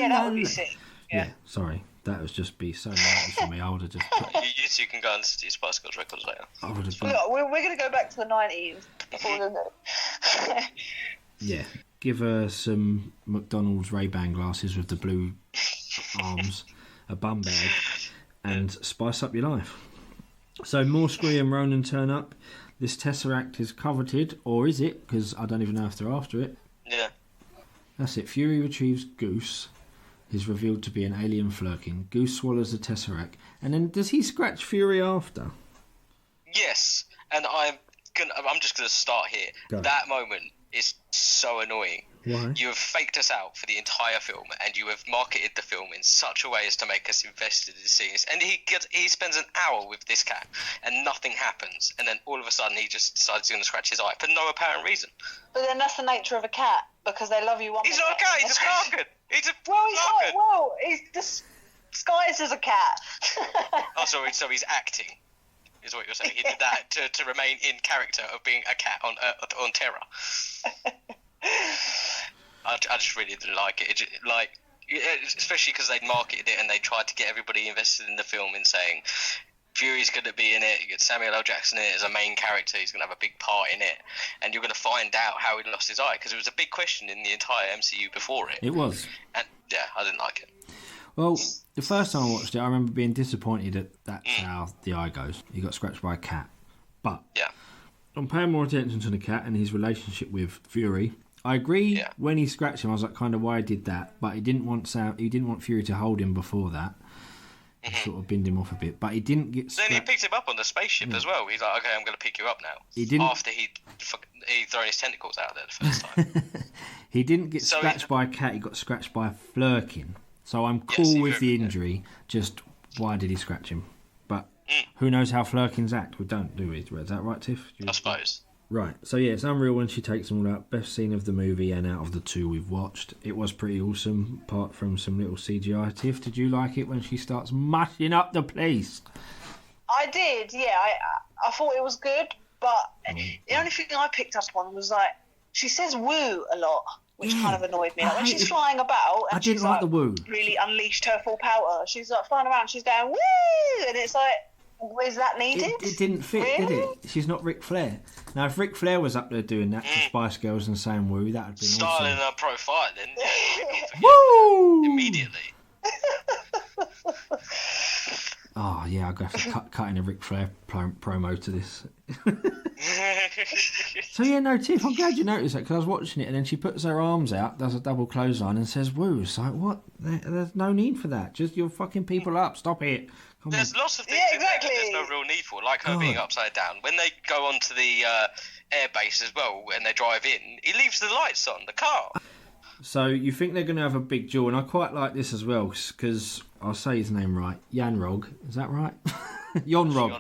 that would be sick. Yeah, sorry. That would just be so nice for me. I would have just put... You two can go and see Spice Girls records later. I would have put... We're going to go back to the 90s. Yeah. Give her some McDonald's Ray-Ban glasses with the blue arms, a bum bag, and spice up your life. So Morscree and Ronan turn up. This Tesseract is coveted, or is it? Because I don't even know if they're after it. Yeah. That's it. Fury retrieves Goose. Is revealed to be an alien Flurkin. Goose swallows the Tesseract. And then does he scratch Fury after? Yes. And I'm just going to start here. Go. That moment is so annoying. Why? You have faked us out for the entire film, and you have marketed the film in such a way as to make us invested in seeing this. And he spends an hour with this cat, and nothing happens. And then all of a sudden, he just decides he's going to scratch his eye for no apparent reason. But then that's the nature of a cat, because they love you one He's not a cat. He's a Flurkin. He's a he's disguised as a cat. Oh, sorry. So he's acting, is what you're saying. He did that to remain in character of being a cat on Terra. I just really didn't like it. Especially because they'd marketed it and they tried to get everybody invested in the film in saying Fury's going to be in it. You get Samuel L. Jackson in it as a main character. He's going to have a big part in it, and you're going to find out how he lost his eye, because it was a big question in the entire MCU before it. It was. And yeah, I didn't like it. Well, the first time I watched it, I remember being disappointed that that's how the eye goes. He got scratched by a cat. But I'm paying more attention to the cat and his relationship with Fury. I agree when he scratched him, I was like, kind of why I did that. But he didn't want Fury to hold him before that. He sort of binned him off a bit. But he didn't get scratched. Then he picked him up on the spaceship as well. He's like, okay, I'm going to pick you up now. He didn't... After he'd thrown his tentacles out there the first time. He didn't get scratched by a cat. He got scratched by a Flurkin. So I'm cool with the injury. Just why did he scratch him? But who knows how Flurkins act? We don't, do we? Is that right, Tiff? I suppose. Right. So yeah, it's unreal when she takes them all out. Best scene of the movie and out of the two we've watched. It was pretty awesome, apart from some little CGI. Tiff, did you like it when she starts mushing up the place? I I did, yeah. I thought it was good, but the only thing I picked up on was like she says "woo" a lot, which kind of annoyed me. Like when she's flying about and she's like the woo. Really unleashed her full power. She's like flying around, she's going "woo," and it's like, is that needed? It didn't fit, really? did it? She's not Ric Flair. Now, if Ric Flair was up there doing that to Spice Girls and saying "woo," that would be Styling awesome. her profile, then. Woo! Immediately. Oh yeah, I'll go for cutting a Ric Flair promo to this. So yeah, no, Tiff, I'm glad you noticed that because I was watching it and then she puts her arms out, does a double clothesline and says "woo." It's like, what? There's no need for that. Just you're fucking people up. Stop it. There's lots of things in there that there's no real need for, like her being upside down. When they go onto the air base as well and they drive in, he leaves the lights on the car. So you think they're going to have a big duel, and I quite like this as well because I'll say his name right. Yanrog, is that right? Yonrog,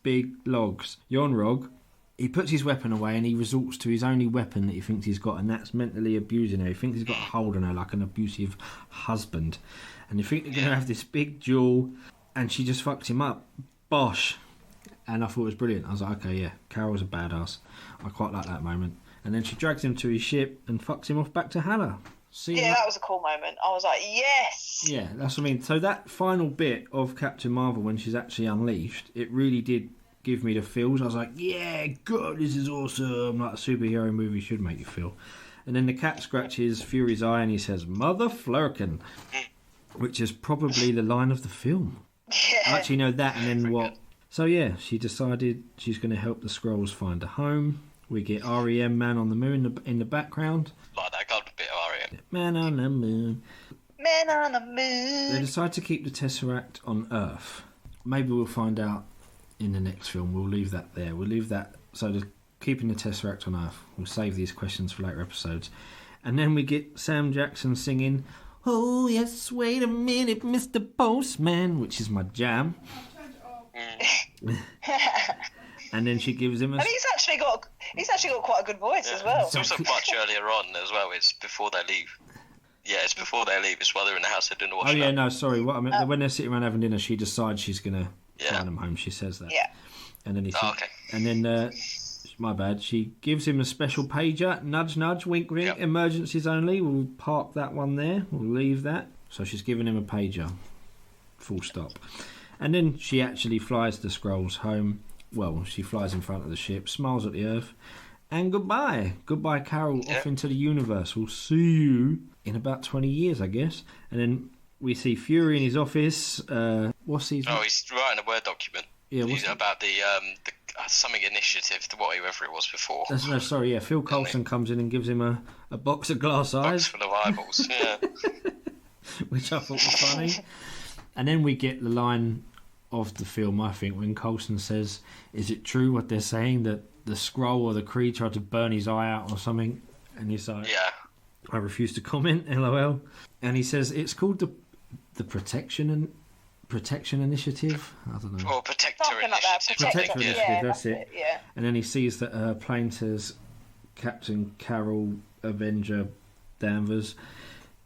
big logs. Yonrog. He puts his weapon away and he resorts to his only weapon that he thinks he's got, and that's mentally abusing her. He thinks he's got a hold on her like an abusive husband. And you think they're going to have this big duel, and she just fucks him up. Bosh. And I thought it was brilliant. I was like, okay, yeah, Carol's a badass. I quite like that moment. And then she drags him to his ship and fucks him off back to Hannah. That was a cool moment. I was like, yes! Yeah, that's what I mean. So that final bit of Captain Marvel when she's actually unleashed, it really did give me the feels. I was like, yeah, God, this is awesome. Like a superhero movie should make you feel. And then the cat scratches Fury's eye and he says, "Mother Flurkin," which is probably the line of the film. Yeah. I actually know that, and then what? So yeah, she decided she's going to help the Skrulls find a home. We get REM Man on the Moon in the background. Like that got a bit of REM. Man on the Moon. Man on the Moon. They decide to keep the Tesseract on Earth. Maybe we'll find out in the next film. We'll leave that there. We'll leave that. So keeping the Tesseract on Earth. We'll save these questions for later episodes. And then we get Sam Jackson singing, "Oh yes, wait a minute, Mr. Postman," which is my jam. And then she gives him a... And he's actually got quite a good voice as well. It's also much earlier on as well. It's before they leave. Yeah, it's before they leave. It's while they're in the house, they're doing the washing. Oh yeah, no, sorry. What I meant, when they're sitting around having dinner, she decides she's gonna find them home. She says that. Yeah. And then he. Okay. And then, my bad. She gives him a special pager. Nudge, nudge, wink, wink. Yep. Emergencies only. We'll park that one there. We'll leave that. So she's giving him a pager. Full stop. And then she actually flies the Skrulls home. Well, she flies in front of the ship, smiles at the Earth, and goodbye. Goodbye, Carol, off into the universe. We'll see you in about 20 years, I guess. And then we see Fury in his office. What's his... Oh, he's writing a Word document. Yeah, about the something initiative, whatever it was before. No, sorry, yeah. Phil Coulson comes in and gives him a box of glass eyes. Box full of eyeballs, yeah. Which I thought was funny. And then we get the line of the film, I think, when Coulson says, "Is it true what they're saying that the Skrull or the Kree tried to burn his eye out or something?" And he's like, "Yeah, I refuse to comment, LOL." And he says it's called the Protection Initiative. I don't know. Or Protector Something like that. Initiative. Protector Initiative, that's it. Yeah. And then he sees that her plane says Captain Carol Avenger Danvers,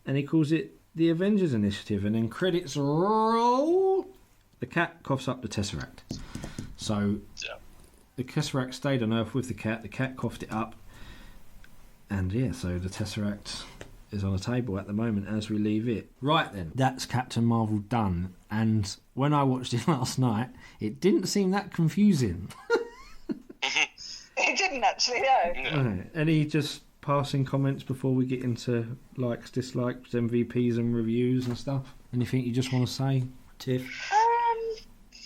and he calls it the Avengers Initiative. And then credits roll. The cat coughs up the Tesseract. So the Tesseract stayed on Earth with the cat. The cat coughed it up. And yeah, so the Tesseract is on the table at the moment as we leave it. Right then, that's Captain Marvel done. And when I watched it last night, it didn't seem that confusing. It didn't actually, no. Okay. Any just passing comments before we get into likes, dislikes, MVPs and reviews and stuff? Anything you just want to say, Tiff?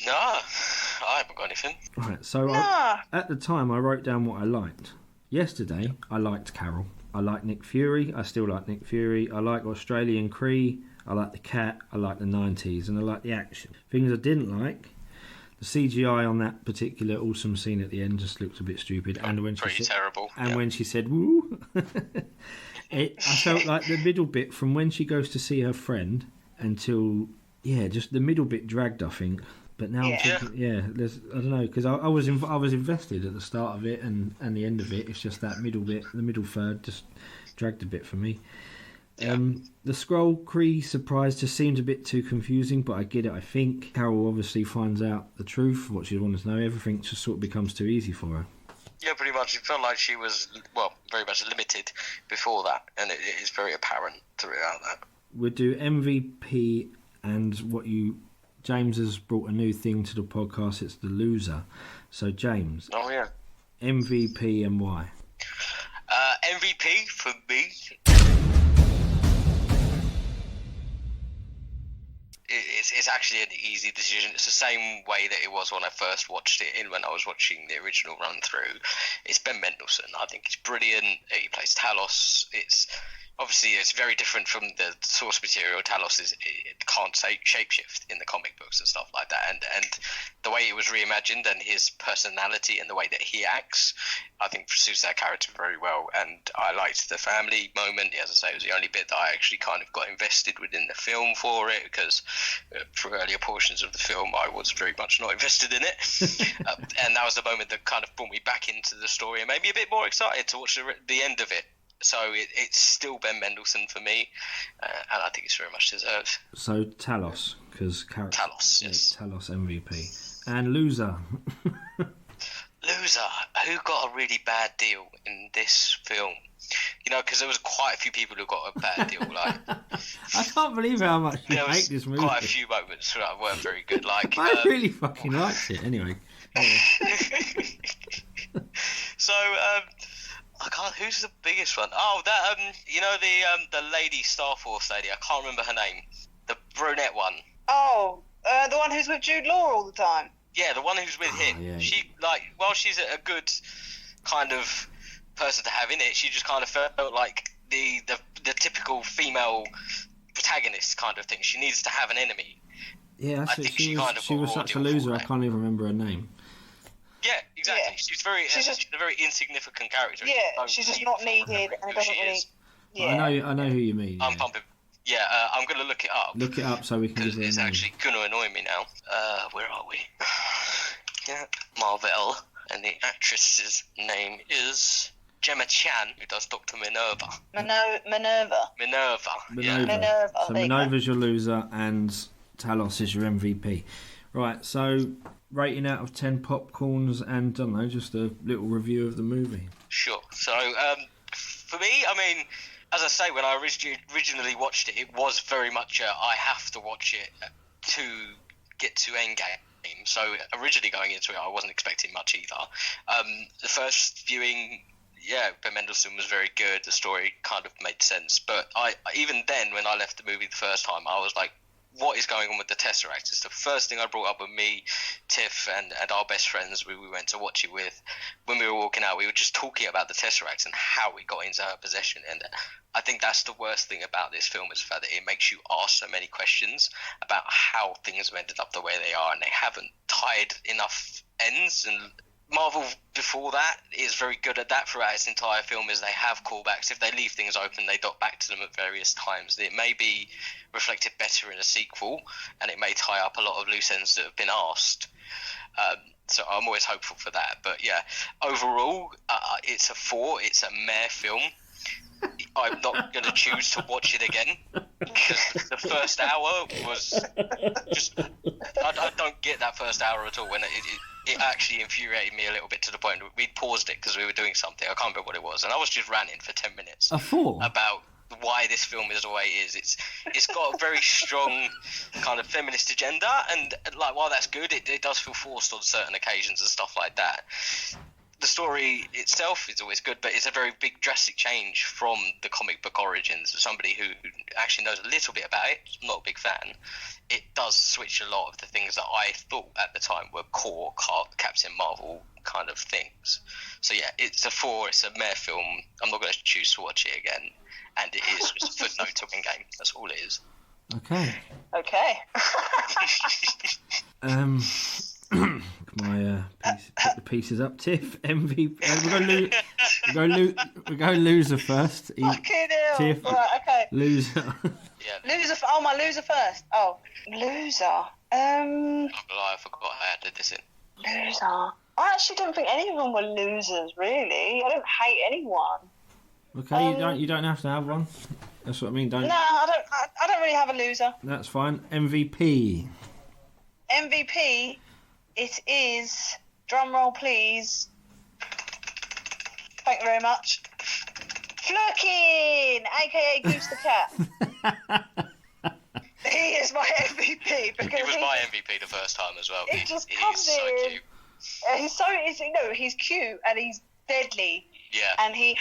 No, I haven't got anything. Right, so at the time I wrote down what I liked. Yesterday, I liked Carol. I like Nick Fury. I still like Nick Fury. I like Australian Kree. I like the cat. I like the 90s. And I like the action. Things I didn't like, the CGI on that particular awesome scene at the end just looked a bit stupid. And when Pretty terrible. And when she said, "woo," I felt like the middle bit from when she goes to see her friend until, just the middle bit dragged, I think. But now I'm thinking, I don't know, because I was invested at the start of it and the end of it. It's just that middle bit, the middle third, just dragged a bit for me. Yeah. The Skrull Kree surprise just seemed a bit too confusing, but I get it, I think. Carol obviously finds out the truth, what she wanted to know. Everything just sort of becomes too easy for her. Yeah, pretty much. It felt like she was, well, very much limited before that, and it is very apparent throughout that. We'll do MVP and James has brought a new thing to the podcast. It's the loser. So, James. Oh, yeah. MVP and why? MVP for me. It's actually an easy decision. It's the same way that it was when I first watched it, when I was watching the original run through. It's Ben Mendelsohn. I think he's brilliant. He plays Talos. It's very different from the source material. Talos it can't shapeshift in the comic books and stuff like that. And the way it was reimagined and his personality and the way that he acts, I think suits that character very well. And I liked the family moment. As I say, it was the only bit that I actually kind of got invested within the film for it, because for earlier portions of the film I was very much not invested in it. And that was the moment that kind of brought me back into the story and made me a bit more excited to watch the end of it. So it's still Ben Mendelsohn for me, and I think it's very much deserved. So Talos, because Talos, yes. Talos MVP. And loser. Loser, who got a really bad deal in this film? Because there was quite a few people who got a bad deal. Like, I can't believe how much you hate this movie. Quite a few moments that weren't very good. Like, I really fucking liked it. Anyway. So, I can't. Who's the biggest one? Oh, that the lady Star Force lady. I can't remember her name. The brunette one. Oh, the one who's with Jude Law all the time. Yeah, the one who's with him. Yeah. She while she's a good kind of person to have in it, she just kind of felt like the typical female protagonist kind of thing. She needs to have an enemy. Yeah, I think she was such a loser. I can't even remember her name. Yeah, exactly. Yeah. She's a very insignificant character. Yeah, she's just not needed, and it doesn't really. Yeah. I know who you mean. I'm pumping. Yeah, I'm gonna look it up. Look it up so we can. Because it's actually gonna annoy me now. Where are we? Yeah, Marvel, and the actress's name is Gemma Chan, who does Dr. Minerva. Minerva. Yeah. Minerva. So Minerva's your loser, and Talos is your MVP. Right. So rating out of 10 popcorns, and I don't know, just a little review of the movie. Sure. So for me, I mean, as I say, when I originally watched it, it was very much I have to watch it to get to Endgame. So originally going into it, I wasn't expecting much either. The first viewing, Ben Mendelsohn was very good. The story kind of made sense. But even then, when I left the movie the first time, I was like, what is going on with the Tesseract? It's the first thing I brought up with me, Tiff, and our best friends we went to watch it with. When we were walking out, we were just talking about the Tesseract and how it got into her possession. And I think that's the worst thing about this film, is the fact that it makes you ask so many questions about how things have ended up the way they are, and they haven't tied enough ends. And Marvel before that is very good at that throughout its entire film, is they have callbacks. If they leave things open, they dot back to them at various times. It may be reflected better in a sequel, and it may tie up a lot of loose ends that have been asked. So I'm always hopeful for that. But yeah, overall, it's a 4. It's a meh film. I'm not going to choose to watch it again, because the first hour was just... I don't get that first hour at all. When it actually infuriated me a little bit, to the point we paused it because we were doing something. I can't remember what it was, and I was just ranting for 10 minutes. A 4? About why this film is the way it is. It's got a very strong kind of feminist agenda, and like, while that's good, it does feel forced on certain occasions and stuff like that. The story itself is always good, but it's a very big drastic change from the comic book origins. Somebody who actually knows a little bit about it, not a big fan, it does switch a lot of the things that I thought at the time were core Captain Marvel kind of things. So yeah, it's a 4. It's a meh film. I'm not going to choose to watch it again, and it is just a footnote to Endgame. That's all it is. Okay. Can I put the pieces up, Tiff? MVP. We go loser first. Fucking hell. Tiff, right, okay. Loser. Yeah. Loser. My loser first. Oh, loser. I forgot I added this in. Loser. I actually don't think any of them were losers, really. I don't hate anyone. Okay, you don't have to have one. That's what I mean. Don't. No, I don't really have a loser. That's fine. MVP. MVP, it is, drum roll please. Thank you very much. Flurkin, aka Goose the Cat. He is my MVP because He was my MVP the first time as well. He just He's comes so in. cute. He's cute and he's deadly. Yeah. And he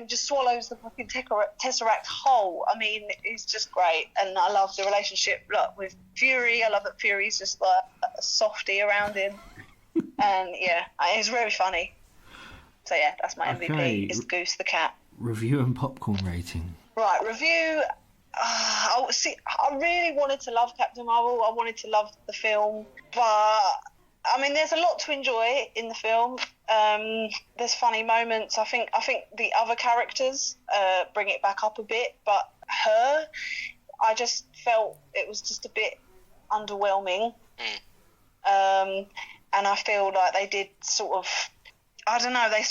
just swallows the fucking Tesseract whole. I mean, he's just great, and I love the relationship with Fury. I love that Fury's just like a softie around him, and yeah, it's very funny. So yeah, that's my MVP. It's Goose the Cat. Review and popcorn rating. Right, review. I really wanted to love Captain Marvel. I wanted to love the film, but I mean, there's a lot to enjoy in the film. There's funny moments. I think the other characters bring it back up a bit, but her, I just felt it was just a bit underwhelming. And I feel like they did sort of, I don't know, they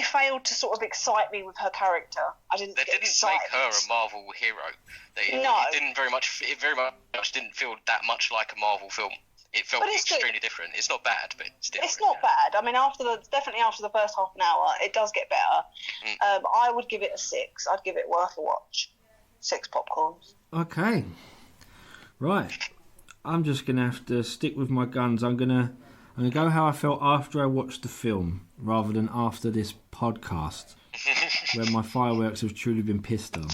failed to sort of excite me with her character. They didn't make her a Marvel hero. No. It very much didn't feel that much like a Marvel film. It felt extremely different. It's not bad, but it's different. It's not bad. I mean, definitely after the first half an hour, it does get better. I would give it a 6. I'd give it worth a watch. 6 popcorns. Okay. Right. I'm just going to have to stick with my guns. I'm going to go how I felt after I watched the film, rather than after this podcast, where my fireworks have truly been pissed on.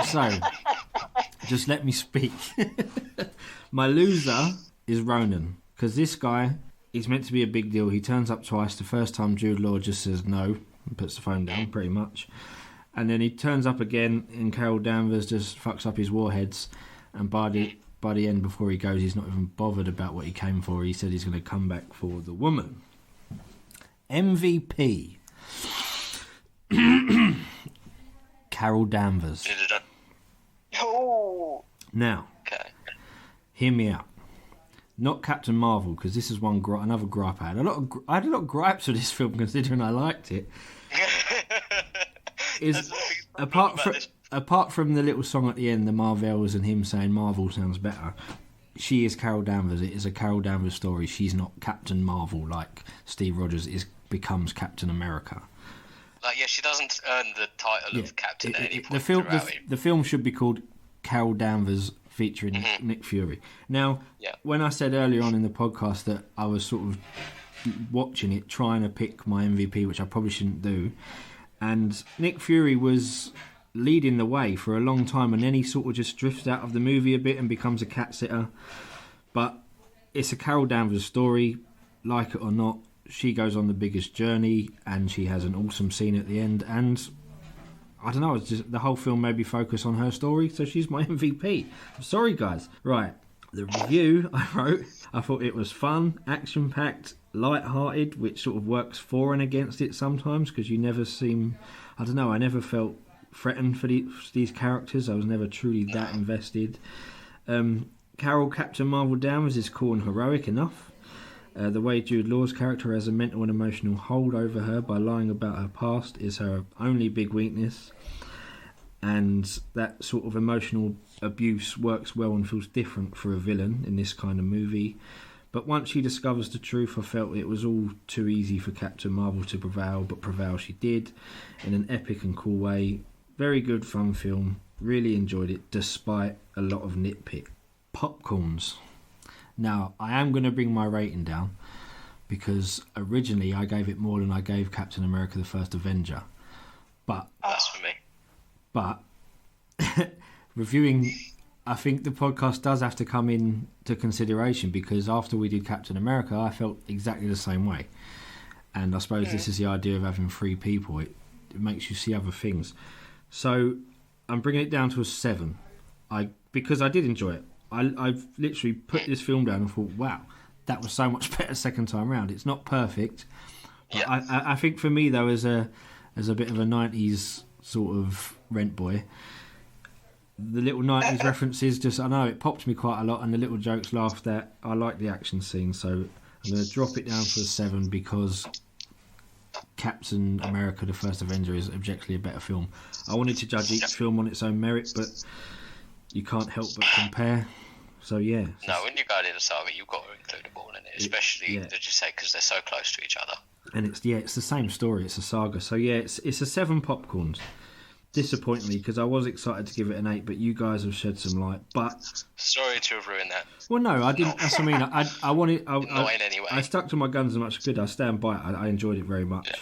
So, just let me speak. My loser is Ronan, because this guy, he's meant to be a big deal. He turns up twice. The first time Jude Law just says no and puts the phone down, pretty much. And then he turns up again, and Carol Danvers just fucks up his warheads. And by the end, before he goes, he's not even bothered about what he came for. He said he's going to come back for the woman. MVP. Carol Danvers. Oh. Now, hear me out. Not Captain Marvel, because this is another gripe I had. I had a lot of gripes with this film, considering I liked it. Apart from the little song at the end, the Marvels, and him saying Marvel sounds better, she is Carol Danvers. It is a Carol Danvers story. She's not Captain Marvel like Steve Rogers becomes Captain America. She doesn't earn the title of Captain at any point. The film should be called Carol Danvers featuring Nick Fury. Now, when I said earlier on in the podcast that I was sort of watching it, trying to pick my MVP, which I probably shouldn't do, and Nick Fury was leading the way for a long time, and then he sort of just drifts out of the movie a bit and becomes a cat sitter. But it's a Carol Danvers story, like it or not. She goes on the biggest journey, and she has an awesome scene at the end, and I don't know, it's just the whole film made me focus on her story, so she's my MVP. I'm sorry, guys. Right, the review I wrote, I thought it was fun, action-packed, light-hearted, which sort of works for and against it sometimes, because you never seem, I don't know, I never felt threatened for these characters. I was never truly that invested. Carol Captain Marvel Danvers is cool and heroic enough. The way Jude Law's character has a mental and emotional hold over her by lying about her past is her only big weakness, and that sort of emotional abuse works well and feels different for a villain in this kind of movie. But once she discovers the truth, I felt it was all too easy for Captain Marvel to prevail, but prevail she did in an epic and cool way. Very good fun film, really enjoyed it despite a lot of nitpick. Popcorns. Now, I am going to bring my rating down, because originally I gave it more than I gave Captain America the First Avenger. But that's for me. But reviewing, I think the podcast does have to come into consideration, because after we did Captain America, I felt exactly the same way. And I suppose this is the idea of having 3 people. It makes you see other things. So I'm bringing it down to a 7. Because I did enjoy it. I've literally put this film down and thought, wow, that was so much better second time round. It's not perfect. But I think for me, though, as a bit of a 90s sort of rent boy, the little 90s references, just, I know it popped me quite a lot, and the little jokes laughed at. I like the action scene, so I'm going to drop it down to a 7, because Captain America: The First Avenger is objectively a better film. I wanted to judge each film on its own merit, but you can't help but compare. So yeah. No, when you go into Saga, you've got to include them all in it, especially, as you say, because they're so close to each other. And it's the same story. It's a saga. So yeah, it's a 7 popcorns. Disappointingly, because I was excited to give it an 8, but you guys have shed some light. But sorry to have ruined that. Well, no, I didn't. That's what I mean. I wanted. Not in any way. I stuck to my guns as much as I could. I stand by it. I enjoyed it very much. Yeah.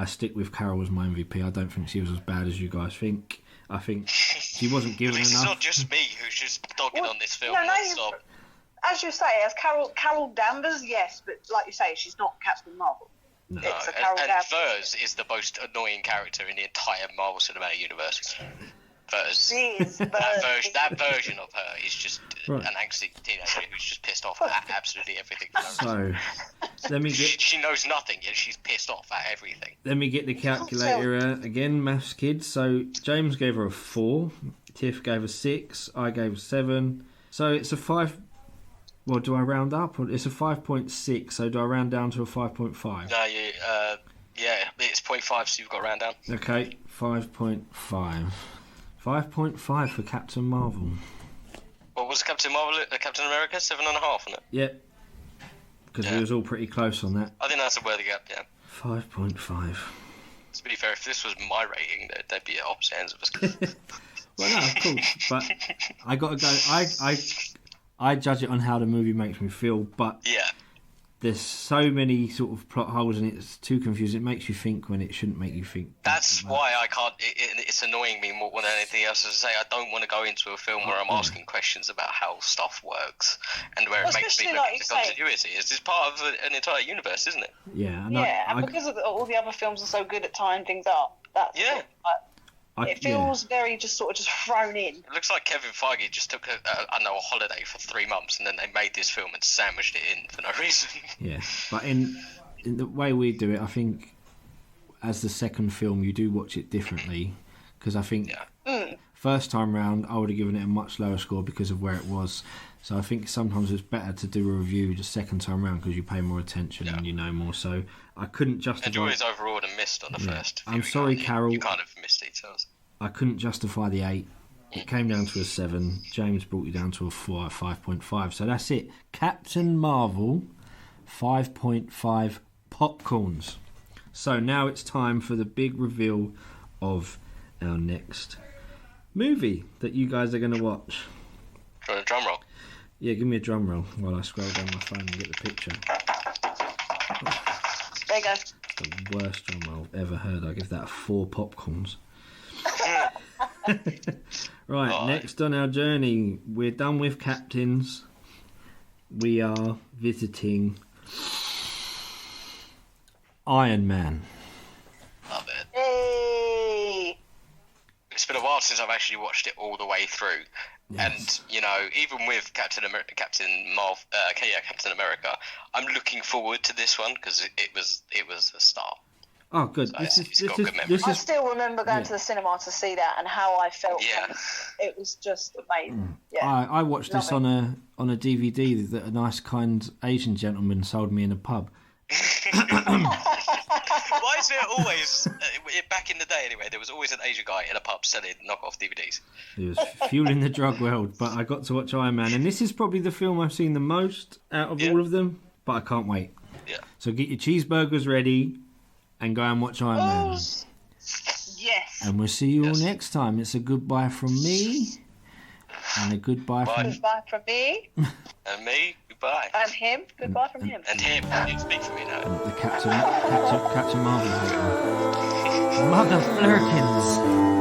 I stick with Carol as my MVP. I don't think she was as bad as you guys think. I think she wasn't given enough. It's not just me who's just dogging on this film. As you say, as Carol Danvers, yes, but like you say, she's not Captain Marvel. No. It's a Carol Danvers. Vers is the most annoying character in the entire Marvel Cinematic Universe. Vers. That version of her is just an angsty teenager who's just pissed off at absolutely everything. So, let me get. She knows nothing, yet she's pissed off at everything. Let me get the calculator out again, maths kids. So James gave her a 4, Tiff gave a 6, I gave a 7. So it's a 5. Well, do I round up? It's a 5.6. So do I round down to a 5.5? No, yeah, it's 0.5, so you've got to round down. Okay, 5.5. 5.5 for Captain Marvel. What was Captain Marvel? Captain America? 7.5, wasn't it? Yeah, because we was all pretty close on that. I think that's a worthy gap. Yeah. 5.5. To be fair, if this was my rating, they'd be at opposite ends of us. Well, no, of course, but I got to go. I judge it on how the movie makes me feel, but yeah, there's so many sort of plot holes and it's too confusing. It makes you think when it shouldn't make you think. That's why I can't. It's annoying me more than anything else. As I say, I don't want to go into a film where I'm asking questions about how stuff works and where it makes me look at the continuity. It's part of an entire universe, isn't it? Yeah, and because all the other films are so good at tying things up. That's it feels very just thrown in. It looks like Kevin Feige just took a holiday for 3 months and then they made this film and sandwiched it in for no reason. Yeah, but in the way we do it, I think as the second film you do watch it differently because I think first time round I would have given it a much lower score because of where it was. So I think sometimes it's better to do a review the second time round because you pay more attention and you know more. So I couldn't justify. And you always overawed and missed on the first. I'm sorry, Carol. You kind of missed details. I couldn't justify the 8. It came down to a 7. James brought you down to a 4, 5.5. So that's it. Captain Marvel, 5.5 popcorns. So now it's time for the big reveal of our next movie that you guys are going to watch. Do you want a drum roll? Yeah, give me a drum roll while I scroll down my phone and get the picture. There you go. The worst drum roll I've ever heard. I give that 4 popcorns. Right, next on our journey, we're done with Captains. We are visiting Iron Man. Love it. Hey! It's been a while since I've actually watched it all the way through. Yes. And even with Captain America, I'm looking forward to this one because it was a start. Oh, good. So I still remember going to the cinema to see that and how I felt. Yeah. It was just amazing. Yeah. I watched this on a DVD that a nice, kind Asian gentleman sold me in a pub. Why is there always, back in the day anyway, there was always an Asian guy in a pub selling knockoff DVDs? He was fueling the drug world, but I got to watch Iron Man, and this is probably the film I've seen the most out of all of them, but I can't wait. Yeah. So get your cheeseburgers ready and go and watch Iron Man. Yes. And we'll see you all next time. It's a goodbye from me, and a goodbye from me. And me. Goodbye. And him. Goodbye from him. And him. You speak for me now. And the Captain Marvel hater. Mother Flurkins.